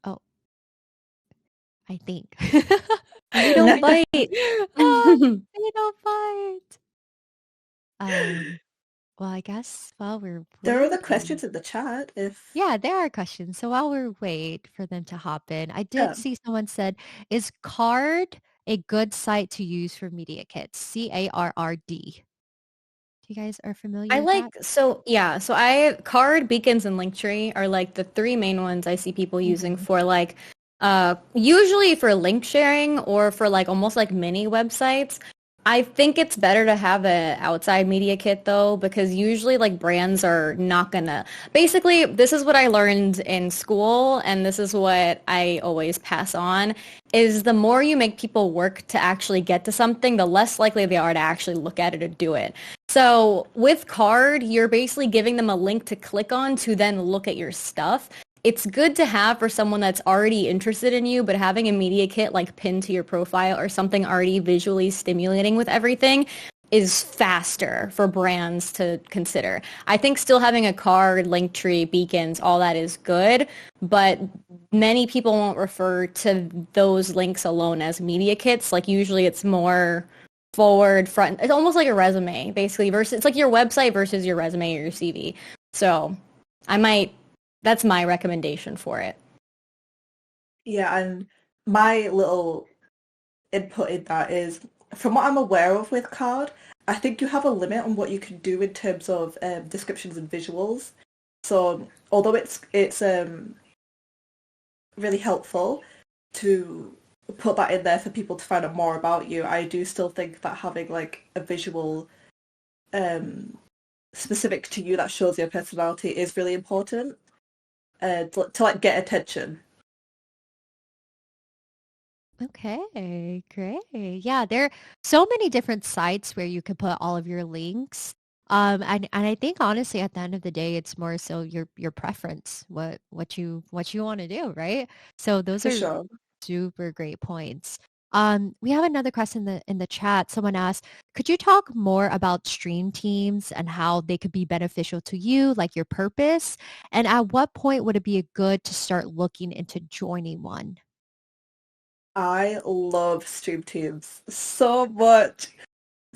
Oh, I think. We don't bite. Oh, we don't bite. Well, I guess while we're There are other waiting. questions in the chat if... Yeah, there are questions. So while we wait for them to hop in, I did see someone said, is Card a good site to use for media kits? CARRD. You guys are familiar I with like, that? so yeah, so Card, Beacons, and Linktree are like the three main ones I see people using for like, usually for link sharing or for like almost like mini websites. I think it's better to have a outside media kit though, because usually like brands are not gonna, basically this is what I learned in school and this is what I always pass on, is the more you make people work to actually get to something, the less likely they are to actually look at it or do it. So with Card, you're basically giving them a link to click on to then look at your stuff. It's good to have for someone that's already interested in you, but having a media kit like pinned to your profile or something already visually stimulating with everything is faster for brands to consider. I think still having a Card, Linktree, beacons, all that is good, but many people won't refer to those links alone as media kits. Like usually it's more forward, front. It's almost like a resume, basically, versus it's like your website versus your resume or your CV. So that's my recommendation for it. Yeah, and my little input in that is, from what I'm aware of with Card, I think you have a limit on what you can do in terms of descriptions and visuals. So although it's really helpful to put that in there for people to find out more about you, I do still think that having like a visual specific to you that shows your personality is really important to like get attention. Okay, great. Yeah, there are so many different sites where you could put all of your links. And I think honestly at the end of the day it's more so your preference, what you want to do, right? So those For are sure. super great points. We have another question in the chat. Someone asked, could you talk more about stream teams and how they could be beneficial to you, like your purpose? And at what point would it be good to start looking into joining one? I love stream teams so much.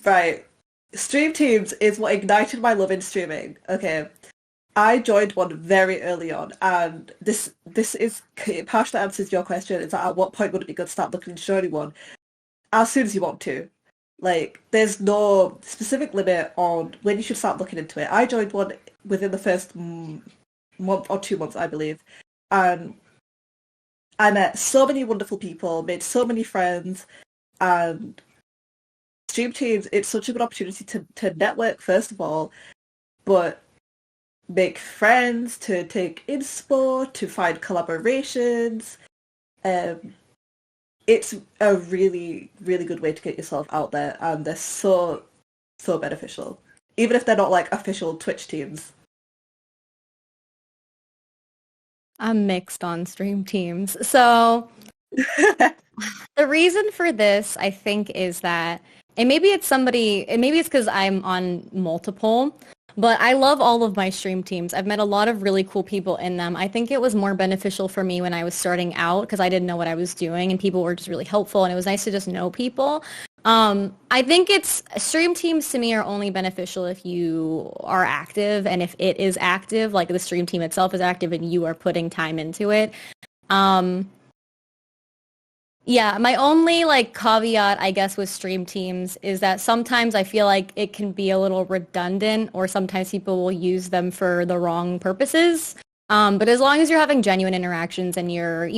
Right. Stream teams is what ignited my love in streaming. Okay. I joined one very early on, and this is partially answers your question. Is that at what point would it be good to start looking into joining one? As soon as you want to. Like, there's no specific limit on when you should start looking into it. I joined one within the first month or 2 months, I believe, and I met so many wonderful people, made so many friends, and stream teams, it's such a good opportunity to network, first of all, but make friends, to take inspo, to find collaborations. Um, it's a really, really good way to get yourself out there, and they're so, so beneficial. Even if they're not like official Twitch teams. I'm mixed on stream teams. So the reason for this, I think, is that, and maybe it's because I'm on multiple, but I love all of my stream teams. I've met a lot of really cool people in them. I think it was more beneficial for me when I was starting out because I didn't know what I was doing and people were just really helpful and it was nice to just know people. I think stream teams to me are only beneficial if you are active and if it is active, like the stream team itself is active and you are putting time into it. Yeah, my only like caveat, I guess, with stream teams is that sometimes I feel like it can be a little redundant or sometimes people will use them for the wrong purposes. But as long as you're having genuine interactions and you're,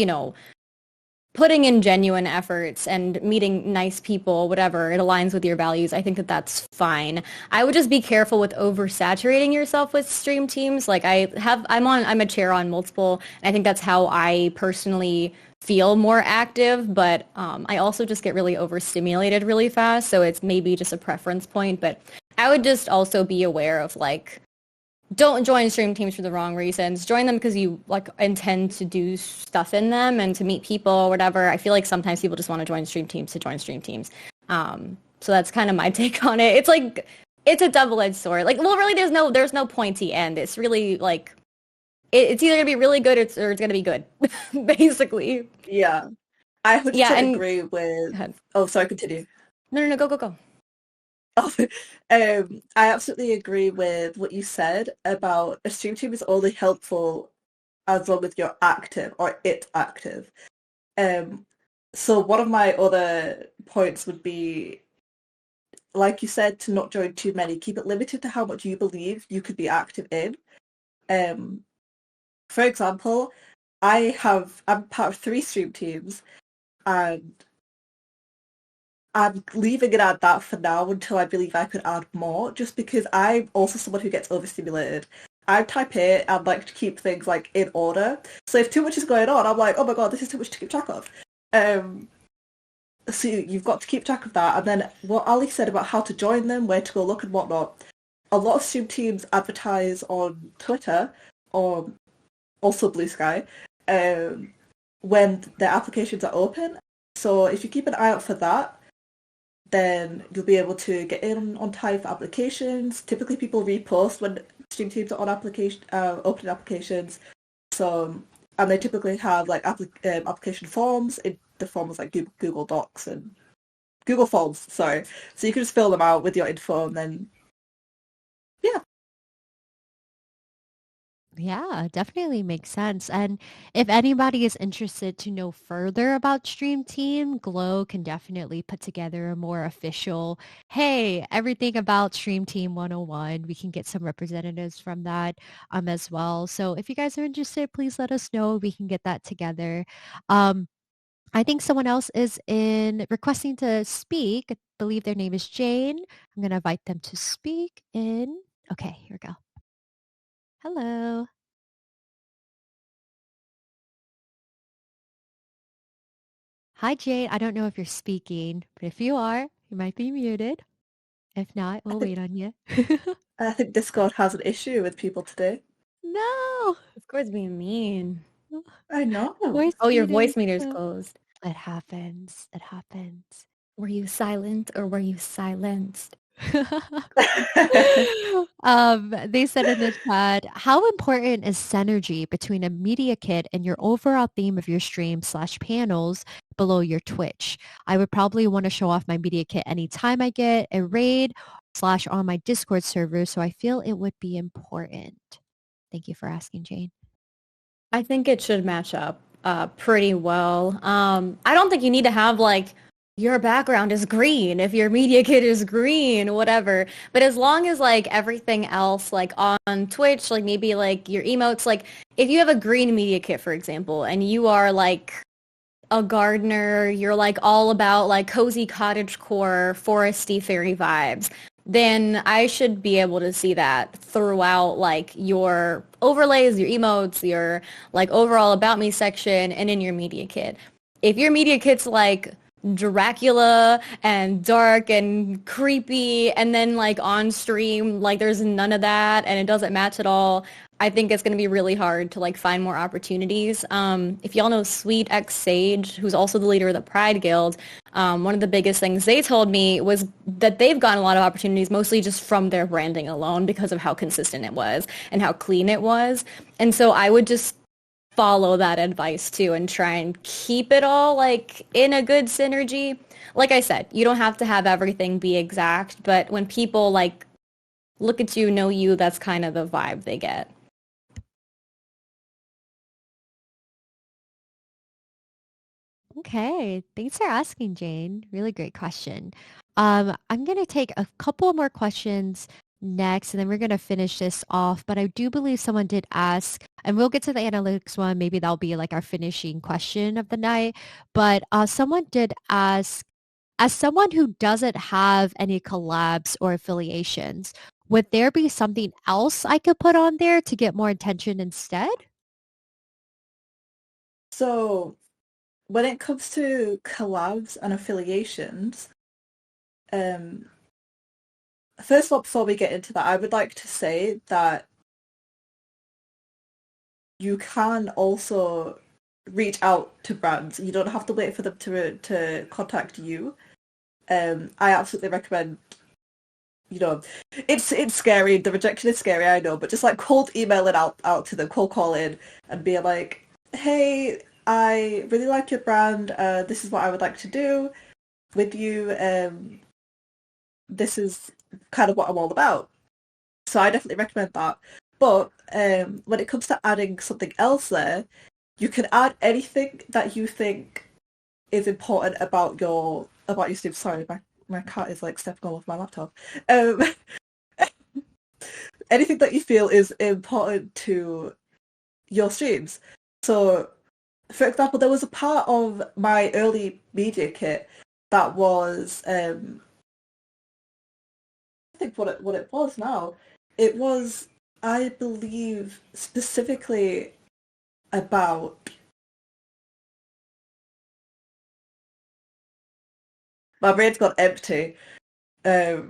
putting in genuine efforts and meeting nice people, whatever, it aligns with your values, I think that that's fine. I would just be careful with oversaturating yourself with stream teams. Like I'm a chair on multiple, and I think that's how I personally feel more active, but I also just get really overstimulated really fast, so it's maybe just a preference point, but I would just also be aware of like, don't join stream teams for the wrong reasons. Join them because you like intend to do stuff in them and to meet people or whatever. I feel like sometimes people just want to join stream teams to join stream teams. So that's kind of my take on it. It's like, it's a double-edged sword. Like, well, really, there's no pointy end. It's really like, it's either gonna be really good or it's gonna be good, basically. Yeah. I 100% Yeah, and agree with... go ahead. Oh, sorry, continue. No, go. Oh, I absolutely agree with what you said about a stream team is only helpful as long as you're active or it's active. So one of my other points would be, like you said, to not join too many. Keep it limited to how much you believe you could be active in. For example, I'm part of 3 stream teams, and I'm leaving it at that for now until I believe I could add more, just because I'm also someone who gets overstimulated. I'm type A and like to keep things like in order. So if too much is going on, I'm like, oh my god, this is too much to keep track of. So you've got to keep track of that. And then what Ali said about how to join them, where to go look and whatnot. A lot of stream teams advertise on Twitter or also Blue Sky when their applications are open. So if you keep an eye out for that, then you'll be able to get in on time for applications. Typically people repost when stream teams are on opening applications. So, and they typically have like application forms in the form of like Google Docs and Google Forms, sorry. So you can just fill them out with your info and then, yeah. Yeah, definitely makes sense. And if anybody is interested to know further about Stream Team, Glow can definitely put together a more official, hey, everything about Stream Team 101. We can get some representatives from that as well. So if you guys are interested, please let us know. We can get that together. Um, I think someone else is in requesting to speak. I believe their name is Jane. I'm going to invite them to speak in. Okay, here we go. Hello. Hi, Jane. I don't know if you're speaking, but if you are, you might be muted. If not, I we'll think wait on you. I think Discord has an issue with people today. No! Discord's being mean. I know. Voice Oh, your meeting. voice meter's closed. It happens. It happens. Were you silent or were you silenced? They said in the chat, how important is synergy between a media kit and your overall theme of your stream/panels below your Twitch? I would probably want to show off my media kit anytime I get a raid/ on my Discord server, so I feel it would be important. Thank you for asking, Jane. I think it should match up pretty well. I don't think you need to have like your background is green if your media kit is green, whatever. But as long as like everything else, like on Twitch, like maybe like your emotes, like if you have a green media kit, for example, and you are like a gardener, you're like all about like cozy cottagecore, foresty fairy vibes, then I should be able to see that throughout like your overlays, your emotes, your like overall about me section and in your media kit. If your media kit's like Dracula and dark and creepy and then like on stream like there's none of that and it doesn't match at all, I think it's going to be really hard to like find more opportunities. If y'all know Sweet X Sage, who's also the leader of the Pride Guild, one of the biggest things they told me was that they've gotten a lot of opportunities mostly just from their branding alone because of how consistent it was and how clean it was. And so I would just follow that advice too and try and keep it all like in a good synergy. Like I said, you don't have to have everything be exact, but when people like look at you, know you, that's kind of the vibe they get. Okay, thanks for asking, Jane. Really great question. I'm going to take a couple more questions next, and then we're going to finish this off. But I do believe someone did ask, and we'll get to the analytics one. Maybe that'll be like our finishing question of the night. But someone did ask, as someone who doesn't have any collabs or affiliations, would there be something else I could put on there to get more attention instead? So when it comes to collabs and affiliations, first of all, before we get into that, I would like to say that you can also reach out to brands. You don't have to wait for them to contact you. I absolutely recommend, it's scary. The rejection is scary, I know, but just like cold email it out to them, cold call in, and be like, hey, I really like your brand. This is what I would like to do with you. This is kind of what I'm all about. So I definitely recommend that. But when it comes to adding something else there, you can add anything that you think is important about your stream. Sorry, my cat is like stepping all over my laptop. Um, anything that you feel is important to your streams. So, for example, there was a part of my early media kit that was I think what it was now. It was, I believe, specifically about my brain's gone empty. I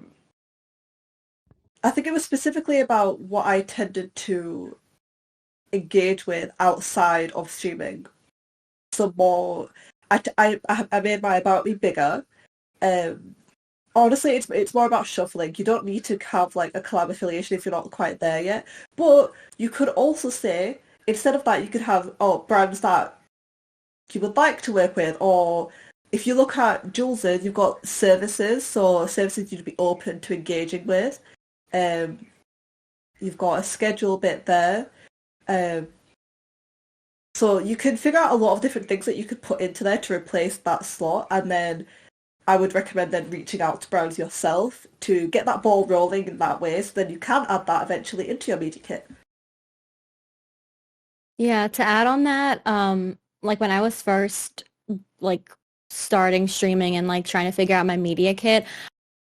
think it was specifically about what I tended to engage with outside of streaming. So more, I made my about me bigger. Honestly, it's more about shuffling. You don't need to have like a collab affiliation if you're not quite there yet. But you could also say, instead of that, you could have brands that you would like to work with, or if you look at Jules's, you've got services, so services you'd be open to engaging with. You've got a schedule bit there. So you can figure out a lot of different things that you could put into there to replace that slot, and then I would recommend then reaching out to brands yourself to get that ball rolling in that way, so then you can add that eventually into your media kit. Yeah, to add on that, like when I was first like starting streaming and like trying to figure out my media kit,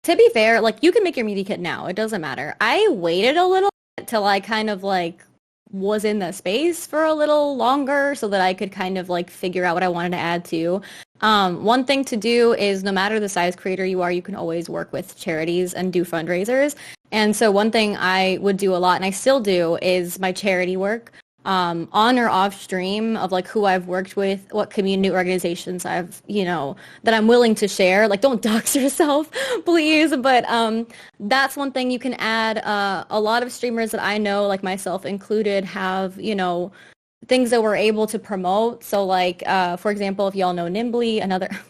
to be fair, like you can make your media kit now. It doesn't matter. I waited a little bit till I kind of like was in the space for a little longer so that I could kind of like figure out what I wanted to add to. One thing to do is no matter the size creator you are, you can always work with charities and do fundraisers. And so one thing I would do a lot, and I still do, is my charity work. On or off stream of like who I've worked with, what community organizations I've, that I'm willing to share. Like don't dox yourself, please. But that's one thing you can add. A lot of streamers that I know, like myself included, have, things that we're able to promote. So like, for example, if y'all know Nimbly,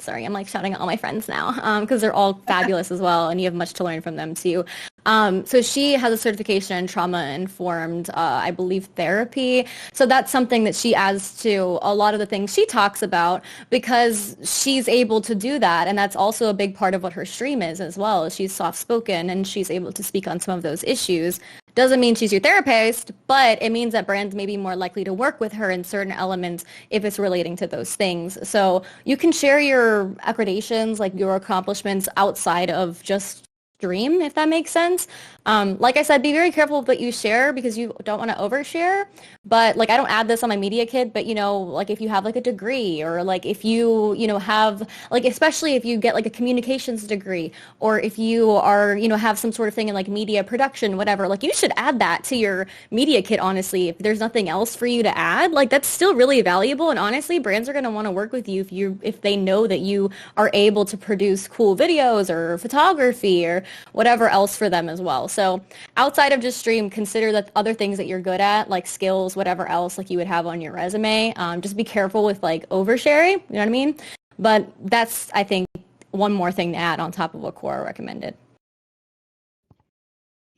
sorry, I'm like shouting at all my friends now because they're all fabulous as well. And you have much to learn from them too. So she has a certification in trauma-informed, I believe, therapy. So that's something that she adds to a lot of the things she talks about because she's able to do that. And that's also a big part of what her stream is as well. She's soft-spoken and she's able to speak on some of those issues. Doesn't mean she's your therapist, but it means that brands may be more likely to work with her in certain elements if it's relating to those things. So you can share your accreditations, like your accomplishments outside of just stream, if that makes sense. Like I said, be very careful with what you share because you don't want to overshare. But like I don't add this on my media kit, but like if you have like a degree or like if you, have like especially if you get like a communications degree or if you are, have some sort of thing in like media production, whatever, like you should add that to your media kit, honestly. If there's nothing else for you to add, like that's still really valuable. And honestly, brands are going to want to work with you if they know that you are able to produce cool videos or photography or whatever else for them as well. So outside of just stream, consider that other things that you're good at, like skills, whatever else like you would have on your resume. Just be careful with like oversharing, you know what I mean? But that's, I think, one more thing to add on top of what Cora recommended.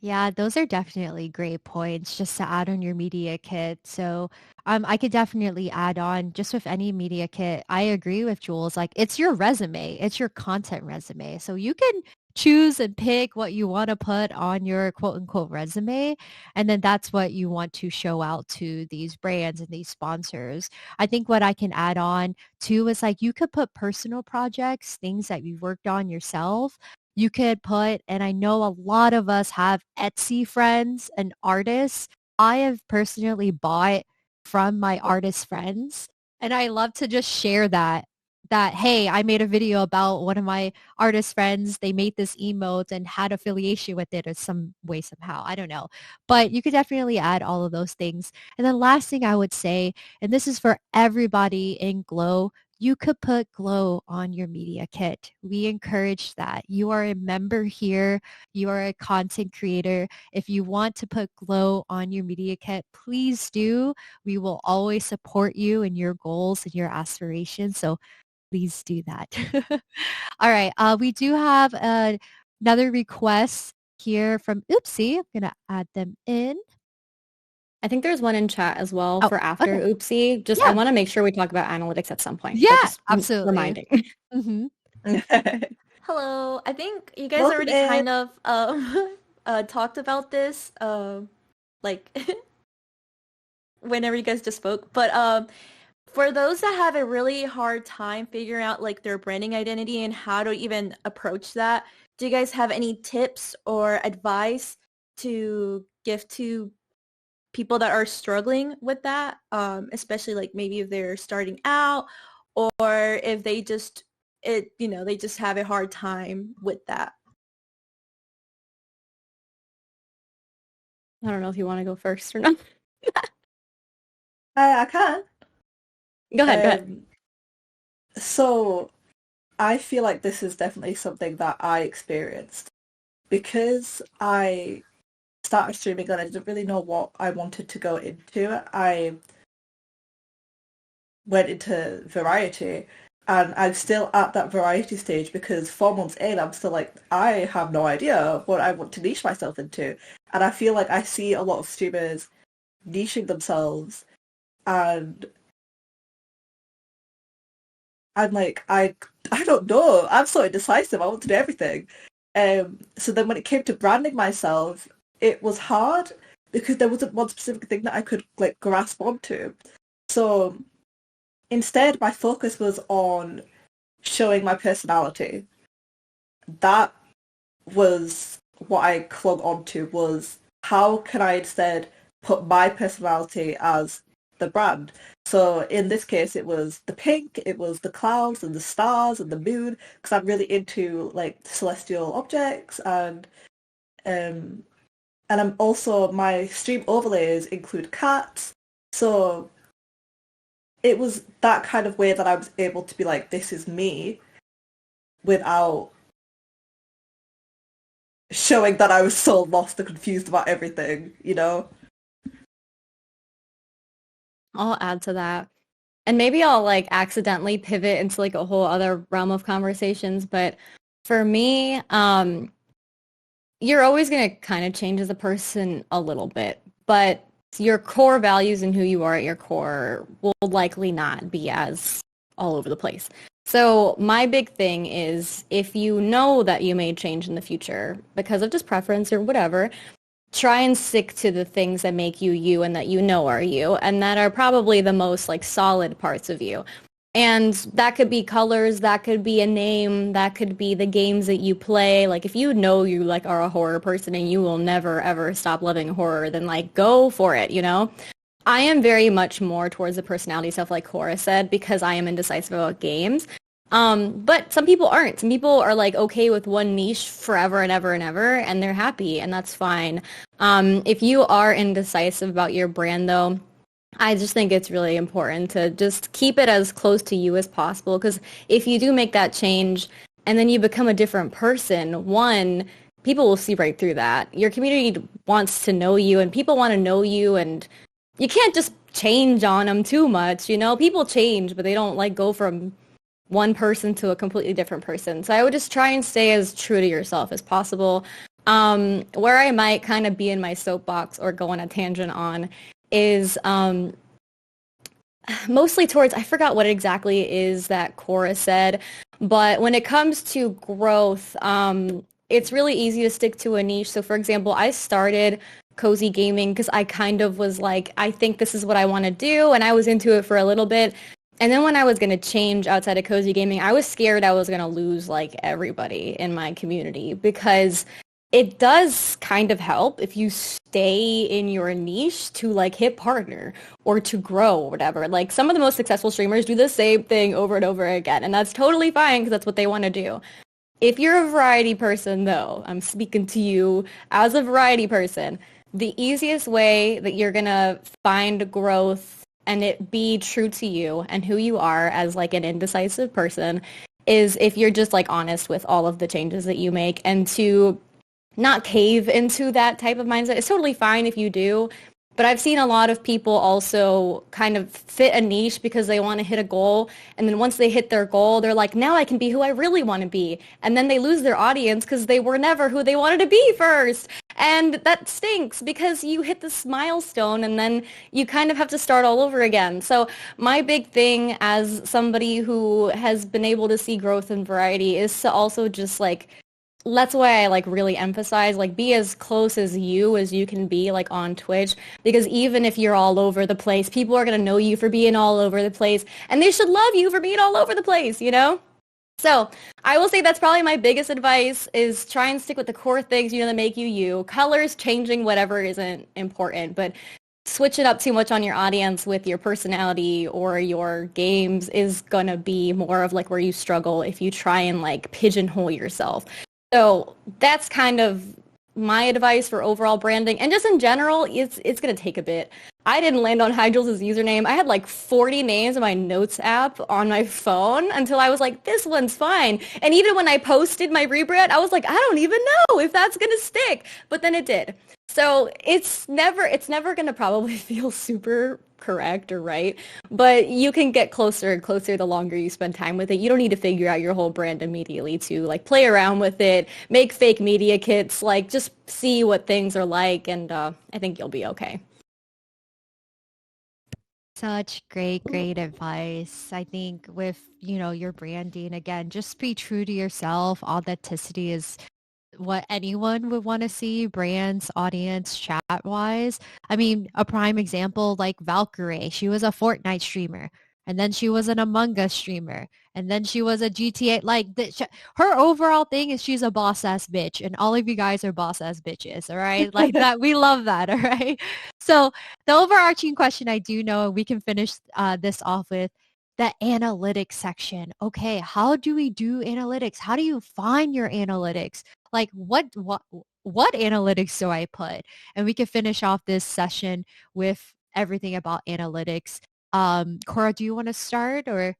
Yeah, those are definitely great points just to add on your media kit. So I could definitely add on just with any media kit. I agree with Jules. Like it's your resume. It's your content resume. So you can choose and pick what you want to put on your quote unquote resume. And then that's what you want to show out to these brands and these sponsors. I think what I can add on too is like you could put personal projects, things that you've worked on yourself. You could put, and I know a lot of us have Etsy friends and artists. I have personally bought from my artist friends, and I love to just share that, hey, I made a video about one of my artist friends. They made this emote and had affiliation with it in some way, somehow. I don't know. But you could definitely add all of those things. And then last thing I would say, and this is for everybody in Glow, you could put Glow on your media kit. We encourage that. You are a member here. You are a content creator. If you want to put Glow on your media kit, please do. We will always support you in your goals and your aspirations. So please do that. All right. We do have another request here from Oopsie. I'm going to add them in. I think there's one in chat as well for after okay. Oopsie. Just I want to make sure we talk about analytics at some point. Yeah, just absolutely. Reminding. Mm-hmm. Hello. I think you guys already kind of talked about this like whenever you guys just spoke. But for those that have a really hard time figuring out like their branding identity and how to even approach that, do you guys have any tips or advice to give to people that are struggling with that, especially like maybe if they're starting out or if they just they just have a hard time with that? I don't know if you want to go first or not. I can. Go ahead. So I feel like this is definitely something that I experienced because I started streaming and I didn't really know what I wanted to go into. I went into variety and I'm still at that variety stage because 4 months in I'm still like, I have no idea what I want to niche myself into. And I feel like I see a lot of streamers niching themselves, and I'm like, I don't know. I'm so indecisive. I want to do everything. So then when it came to branding myself, it was hard because there wasn't one specific thing that I could like grasp onto. So instead, my focus was on showing my personality. That was what I clung onto, was how can I instead put my personality as the brand. So in this case, it was the pink, it was the clouds and the stars and the moon, because I'm really into like celestial objects, um and I'm also, my stream overlays include cats. So it was that kind of way that I was able to be like, this is me, without showing that I was so lost and confused about everything, you know? I'll add to that. And maybe I'll like accidentally pivot into like a whole other realm of conversations, but for me, you're always going to kind of change as a person a little bit, but your core values and who you are at your core will likely not be as all over the place. So my big thing is, if you know that you may change in the future because of just preference or whatever, try and stick to the things that make you you and that you know are you and that are probably the most like solid parts of you. And that could be colors, that could be a name, that could be the games that you play. Like if you know you like are a horror person and you will never ever stop loving horror, then like go for it, you know? I am very much more towards the personality stuff like Cora said, because I am indecisive about games. But some people aren't. Some people are like okay with one niche forever and ever and ever, and they're happy, and that's fine. If you are indecisive about your brand though, I just think it's really important to just keep it as close to you as possible, because if you do make that change and then you become a different person, one, people will see right through that. Your community wants to know you and people want to know you, and you can't just change on them too much, you know? People change, but they don't like go from one person to a completely different person. So I would just try and stay as true to yourself as possible. Where I might kind of be in my soapbox or go on a tangent on is mostly towards, I forgot what exactly it is that Cora said, but when it comes to growth, it's really easy to stick to a niche. So for example, I started cozy gaming because I kind of was like, I think this is what I want to do, and I was into it for a little bit. And then when I was going to change outside of cozy gaming, I was scared I was going to lose like everybody in my community, because it does kind of help if you stay in your niche to like hit partner or to grow or whatever. Like some of the most successful streamers do the same thing over and over again, and that's totally fine because that's what they want to do. If you're a variety person though, I'm speaking to you as a variety person, the easiest way that you're going to find growth and it be true to you and who you are as like an indecisive person is if you're just like honest with all of the changes that you make, and to not cave into that type of mindset. It's totally fine if you do, but I've seen a lot of people also kind of fit a niche because they want to hit a goal, and then once they hit their goal, they're like, now I can be who I really want to be, and then they lose their audience because they were never who they wanted to be first. And that stinks because you hit this milestone and then you kind of have to start all over again. So my big thing as somebody who has been able to see growth and variety is to also just like, that's why I like really emphasize like be as close as you can be like on Twitch, because even if you're all over the place, people are going to know you for being all over the place, and they should love you for being all over the place, you know? So I will say that's probably my biggest advice, is try and stick with the core things, you know, that make you you. Colors, changing, whatever isn't important, but switching up too much on your audience with your personality or your games is gonna be more of like where you struggle if you try and like pigeonhole yourself. So that's kind of my advice for overall branding. And just in general, it's going to take a bit. I didn't land on Hydrals' username. I had like 40 names in my notes app on my phone until I was like, this one's fine. And even when I posted my rebrand, I was like, I don't even know if that's going to stick. But then it did. So it's never going to probably feel super correct or right, but you can get closer and closer the longer you spend time with it. You don't need to figure out your whole brand immediately to like play around with it, make fake media kits, like just see what things are like, and I think you'll be okay. Such great advice. I think with, your branding, again, just be true to yourself. Authenticity is what anyone would want to see, brands, audience, chat-wise. I mean, a prime example like Valkyrie, she was a Fortnite streamer, and then she was an Among Us streamer, and then she was a GTA. Like, her overall thing is she's a boss-ass bitch, and all of you guys are boss-ass bitches, all right? Like that, we love that, all right? So the overarching question I do know, and we can finish this off with, the analytics section. Okay, how do we do analytics? How do you find your analytics? Like what analytics do I put? And we can finish off this session with everything about analytics. Cora, do you want to start or?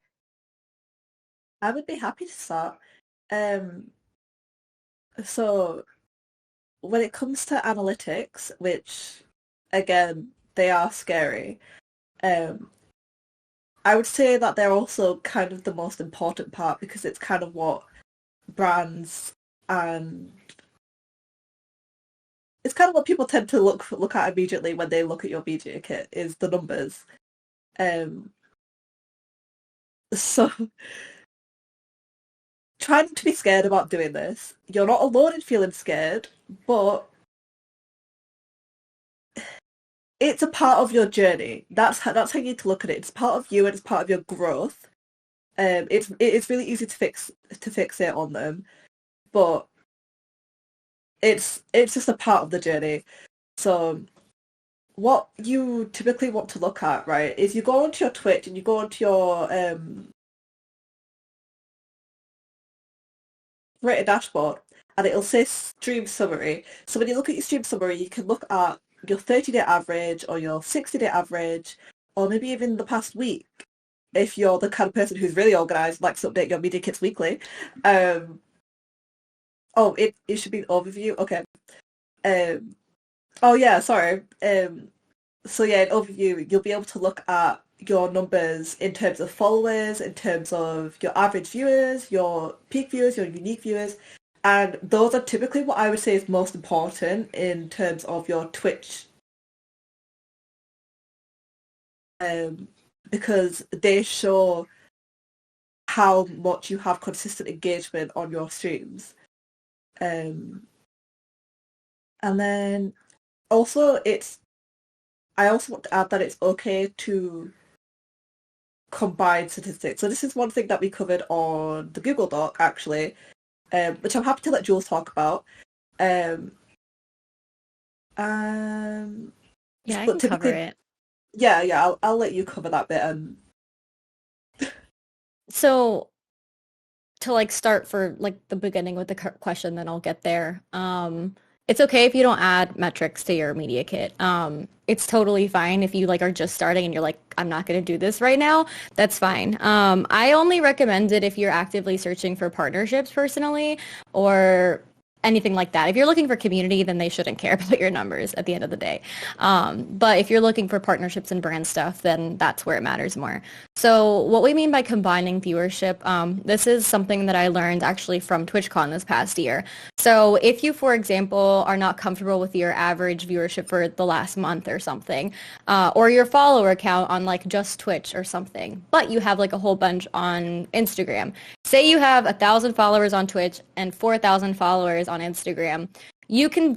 I would be happy to start. So when it comes to analytics, which again, they are scary, I would say that they're also kind of the most important part because it's kind of what brands and it's kind of what people tend to look at immediately when they look at your media kit is the numbers. So try not to be scared about doing this. You're not alone in feeling scared, but it's a part of your journey. That's how you need to look at it. It's part of you and it's part of your growth. It's really easy to fixate on them, but it's just a part of the journey. So what you typically want to look at, right, is you go onto your Twitch and you go onto your rated dashboard and it'll say stream summary. So when you look at your stream summary, you can look at your 30-day average or your 60-day average or maybe even the past week if you're the kind of person who's really organised, likes to update your media kits weekly. Oh, it should be an overview. Okay. Oh yeah, sorry. So yeah, in overview, you'll be able to look at your numbers in terms of followers, in terms of your average viewers, your peak viewers, your unique viewers, and those are typically what I would say is most important in terms of your Twitch. Because they show how much you have consistent engagement on your streams. And then also I also want to add that it's okay to combine statistics. So this is one thing that we covered on the Google Doc actually, which I'm happy to let Jules talk about. Yeah, I can cover it. Yeah, I'll let you cover that bit. So to start for the beginning with the question, then I'll get there. It's okay if you don't add metrics to your media kit. It's totally fine if you are just starting and you're like, I'm not going to do this right now. That's fine. I only recommend it if you're actively searching for partnerships personally or anything like that. If you're looking for community, then they shouldn't care about your numbers at the end of the day. But if you're looking for partnerships and brand stuff, then that's where it matters more. So what we mean by combining viewership, this is something that I learned actually from TwitchCon this past year. So if you, for example, are not comfortable with your average viewership for the last month or something, or your follower count on just Twitch or something, but you have a whole bunch on Instagram. Say you have 1,000 followers on Twitch and 4,000 followers on Instagram. You can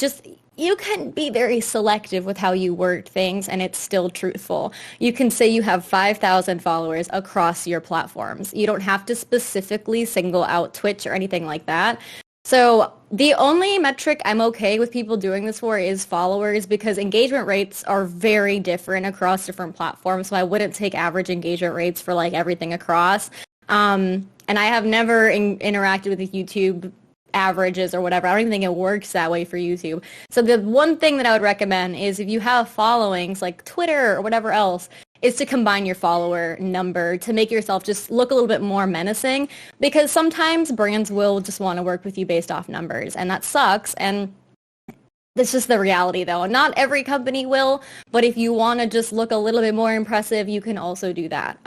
be very selective with how you word things and it's still truthful. You can say you have 5,000 followers across your platforms. You don't have to specifically single out Twitch or anything like that. So the only metric I'm okay with people doing this for is followers because engagement rates are very different across different platforms. So I wouldn't take average engagement rates for everything across. And I have never interacted with the YouTube averages or whatever. I don't even think it works that way for YouTube. So the one thing that I would recommend is if you have followings like Twitter or whatever else, is to combine your follower number to make yourself just look a little bit more menacing because sometimes brands will just want to work with you based off numbers and that sucks. And that's just the reality though. Not every company will, but if you want to just look a little bit more impressive, you can also do that.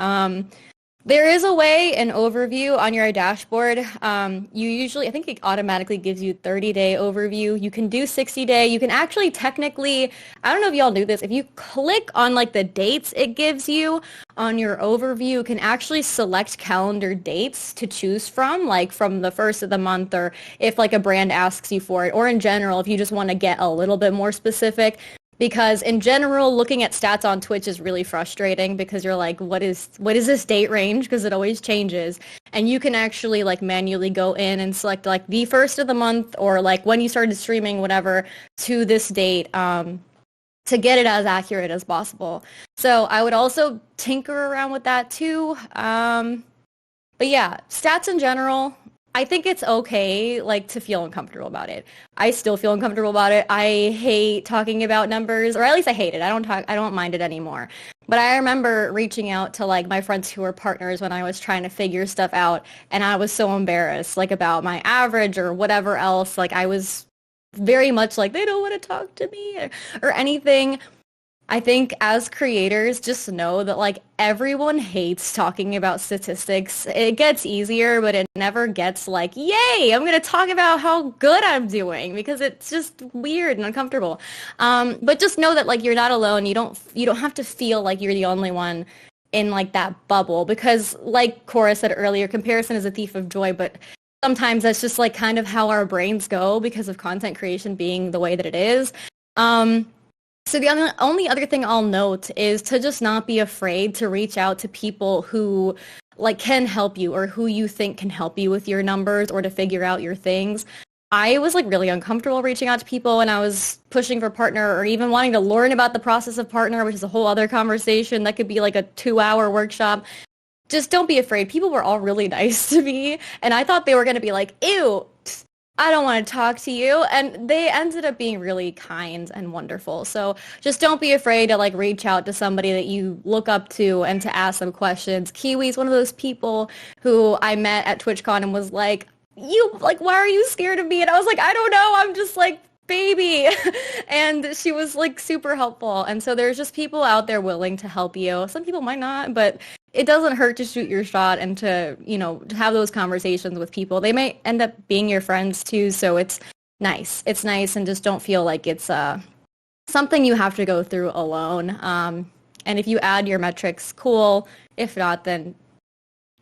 There is a way, an overview on your dashboard. You usually, I think it automatically gives you 30-day overview. You can do 60-day. You can actually technically, I don't know if y'all do this, if you click on like the dates it gives you on your overview, you can actually select calendar dates to choose from, like from the first of the month, or if like a brand asks you for it, or in general, if you just want to get a little bit more specific. Because in general, looking at stats on Twitch is really frustrating because you're like, what is this date range? Because it always changes. And you can actually like manually go in and select like the first of the month or like when you started streaming, whatever, to this date to get it as accurate as possible. So I would also tinker around with that too. But yeah, stats in general, I think it's okay, like, to feel uncomfortable about it. I still feel uncomfortable about it. I hate talking about numbers, or at least I hate it. I don't mind it anymore. But I remember reaching out to, like, my friends who were partners when I was trying to figure stuff out, and I was so embarrassed, like, about my average or whatever else. Like, I was very much like, they don't want to talk to me or anything. I think as creators, just know that like everyone hates talking about statistics. It gets easier, but it never gets like, yay, I'm going to talk about how good I'm doing because it's just weird and uncomfortable. But just know that like you're not alone. You don't have to feel like you're the only one in like that bubble because like Cora said earlier, comparison is a thief of joy, but sometimes that's just like kind of how our brains go because of content creation being the way that it is. So the only other thing I'll note is to just not be afraid to reach out to people who like can help you or who you think can help you with your numbers or to figure out your things. I was like really uncomfortable reaching out to people when I was pushing for partner or even wanting to learn about the process of partner, which is a whole other conversation. That could be like a 2-hour workshop. Just don't be afraid. People were all really nice to me and I thought they were going to be like, ew, I don't want to talk to you. And they ended up being really kind and wonderful. So just don't be afraid to like reach out to somebody that you look up to and to ask them questions. Kiwi's one of those people who I met at TwitchCon and was like, why are you scared of me? And I was like, I don't know. I'm just like, baby. And she was like super helpful. And so there's just people out there willing to help you. Some people might not, but it doesn't hurt to shoot your shot and to, to have those conversations with people. They may end up being your friends too. So it's nice. It's nice. And just don't feel like it's something you have to go through alone. And if you add your metrics, cool. If not, then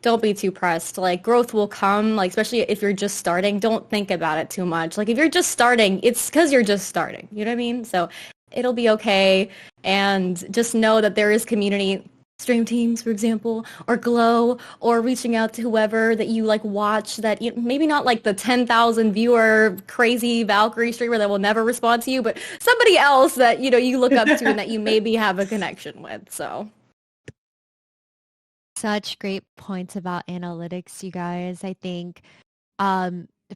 don't be too pressed. Like growth will come, like especially if you're just starting, don't think about it too much. Like if you're just starting, it's because you're just starting. You know what I mean? So it'll be okay. And just know that there is community. Stream teams, for example, or Glow, or reaching out to whoever that you like watch that maybe not like the 10,000 viewer crazy Valkyrie streamer that will never respond to you, but somebody else that you look up to and that you maybe have a connection with. So such great points about analytics, you guys. I think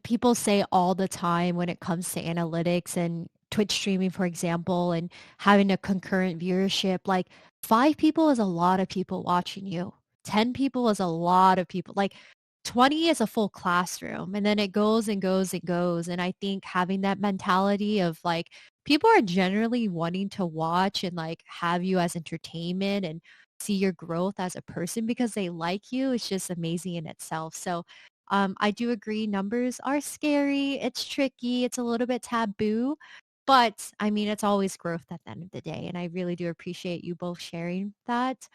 people say all the time when it comes to analytics and Twitch streaming, for example, and having a concurrent viewership, like 5 people is a lot of people watching you. 10 people is a lot of people. Like 20 is a full classroom, and then it goes and goes and goes. And I think having that mentality of like people are generally wanting to watch and like have you as entertainment and see your growth as a person because they like you is just amazing in itself. So I do agree numbers are scary. It's tricky. It's a little bit taboo. But I mean, it's always growth at the end of the day. And I really do appreciate you both sharing that.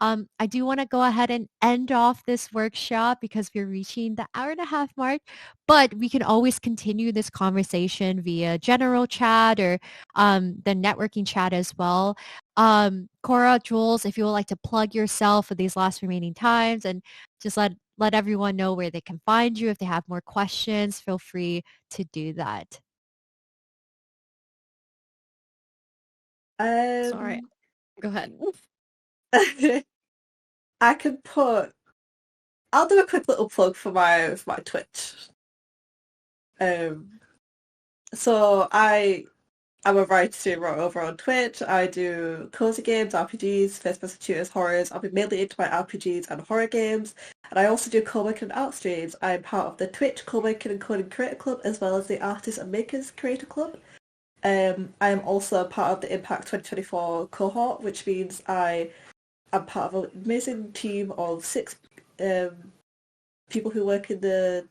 I do want to go ahead and end off this workshop because we're reaching the hour and a half mark, but we can always continue this conversation via general chat or the networking chat as well. Cora, Jules, if you would like to plug yourself for these last remaining times and just let everyone know where they can find you. If they have more questions, feel free to do that. sorry, go ahead. I can I'll do a quick little plug for my Twitch. So I'm a writer streamer over on Twitch. I do cozy games, RPGs, first-person shooters, horrors. I'll be mainly into my RPGs and horror games. And I also do co-working and art streams. I'm part of the Twitch Co-working and Coding Creator Club as well as the Artists and Makers Creator Club. I am also part of the Impact 2024 cohort, which means I am part of an amazing team of 6 people who work in the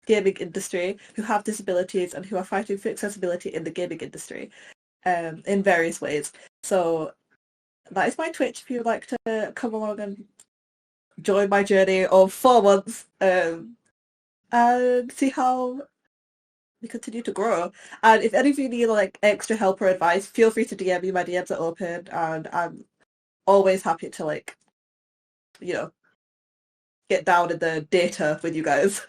gaming industry who have disabilities and who are fighting for accessibility in the gaming industry in various ways. So that is my Twitch if you would like to come along and join my journey of 4 months and see how we continue to grow. And if any of you need like extra help or advice, feel free to DM me. My DMs are open and I'm always happy to like, you know, get down in the data with you guys.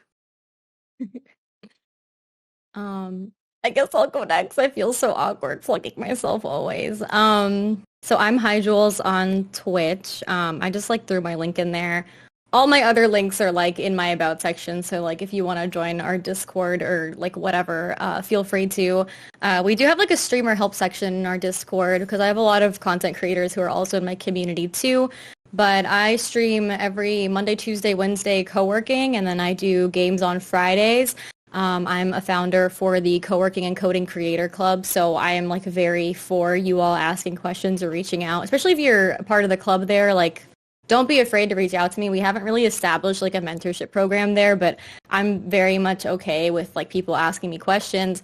I guess I'll go next. I feel so awkward plugging myself always. So I'm Hi Jules on Twitch. I just like threw my link in there. All my other links are like in my about section. So like if you want to join our Discord or like whatever, feel free to. We do have like a streamer help section in our Discord because I have a lot of content creators who are also in my community too. But I stream every Monday, Tuesday, Wednesday co-working, and then I do games on Fridays. I'm a founder for the Co-working and Coding Creator Club, so I am like very for you all asking questions or reaching out, especially if you're a part of the club there. Like, don't be afraid to reach out to me. We haven't really established like a mentorship program there, but I'm very much okay with like people asking me questions.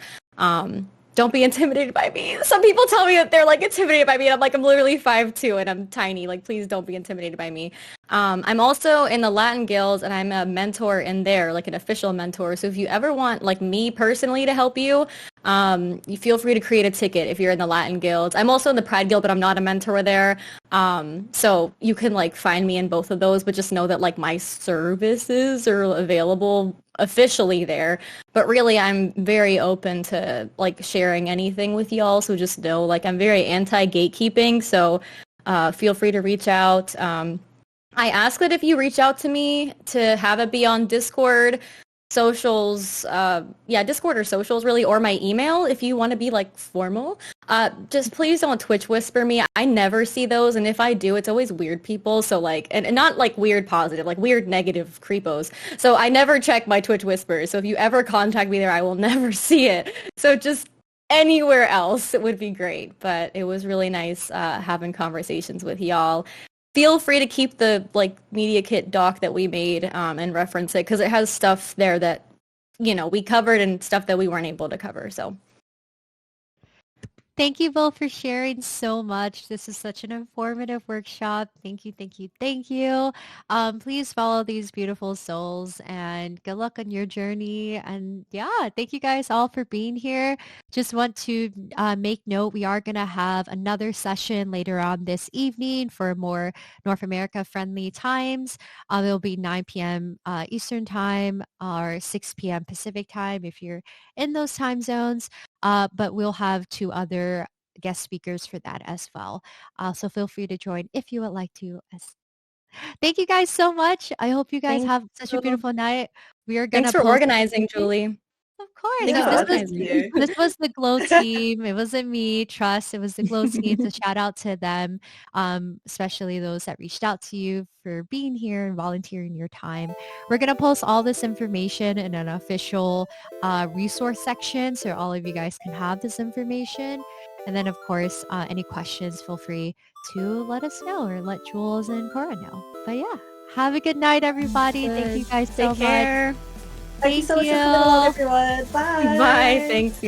Don't be intimidated by me. Some people tell me that they're like intimidated by me, and I'm like, I'm literally 5'2" and I'm tiny. Like, please don't be intimidated by me. I'm also in the Latin Guilds, and I'm a mentor in there, like an official mentor. So if you ever want like me personally to help you, you feel free to create a ticket if you're in the Latin Guilds. I'm also in the Pride Guild, but I'm not a mentor there. So you can like find me in both of those, but just know that like my services are available officially there. But really, I'm very open to like sharing anything with y'all. So just know like I'm very anti-gatekeeping. So feel free to reach out. I ask that if you reach out to me to have it be on Discord, socials, Discord or socials really, or my email if you want to be like formal. Just please don't Twitch whisper me. I never see those, and if I do, it's always weird people. So like, and not like weird positive, like weird negative creepos. So I never check my Twitch whispers. So if you ever contact me there, I will never see it. So just anywhere else, it would be great. But it was really nice having conversations with y'all. Feel free to keep the like media kit doc that we made and reference it because it has stuff there that, you know, we covered and stuff that we weren't able to cover. So Thank you both for sharing so much. This is such an informative workshop. Thank you, thank you, thank you. Please follow these beautiful souls and good luck on your journey. And yeah, thank you guys all for being here. Just want to make note, we are going to have another session later on this evening for more North America friendly times. It'll be 9 p.m. Eastern time or 6 p.m. Pacific time if you're in those time zones. But we'll have 2 other guest speakers for that as well. So feel free to join if you would like to. Thank you guys so much. I hope you guys have such a beautiful night. We are gonna thanks for organizing, Julie. Of course. Thank you. This was the Glow team. It wasn't me. Trust. It was the Glow team. So shout out to them, especially those that reached out to you for being here and volunteering your time. We're going to post all this information in an official resource section so all of you guys can have this information. And then, of course, any questions, feel free to let us know or let Jules and Cora know. But yeah, have a good night, everybody. Thank you guys so much. Take care. Thank you so much for coming along, everyone. Bye. Bye. Thanks.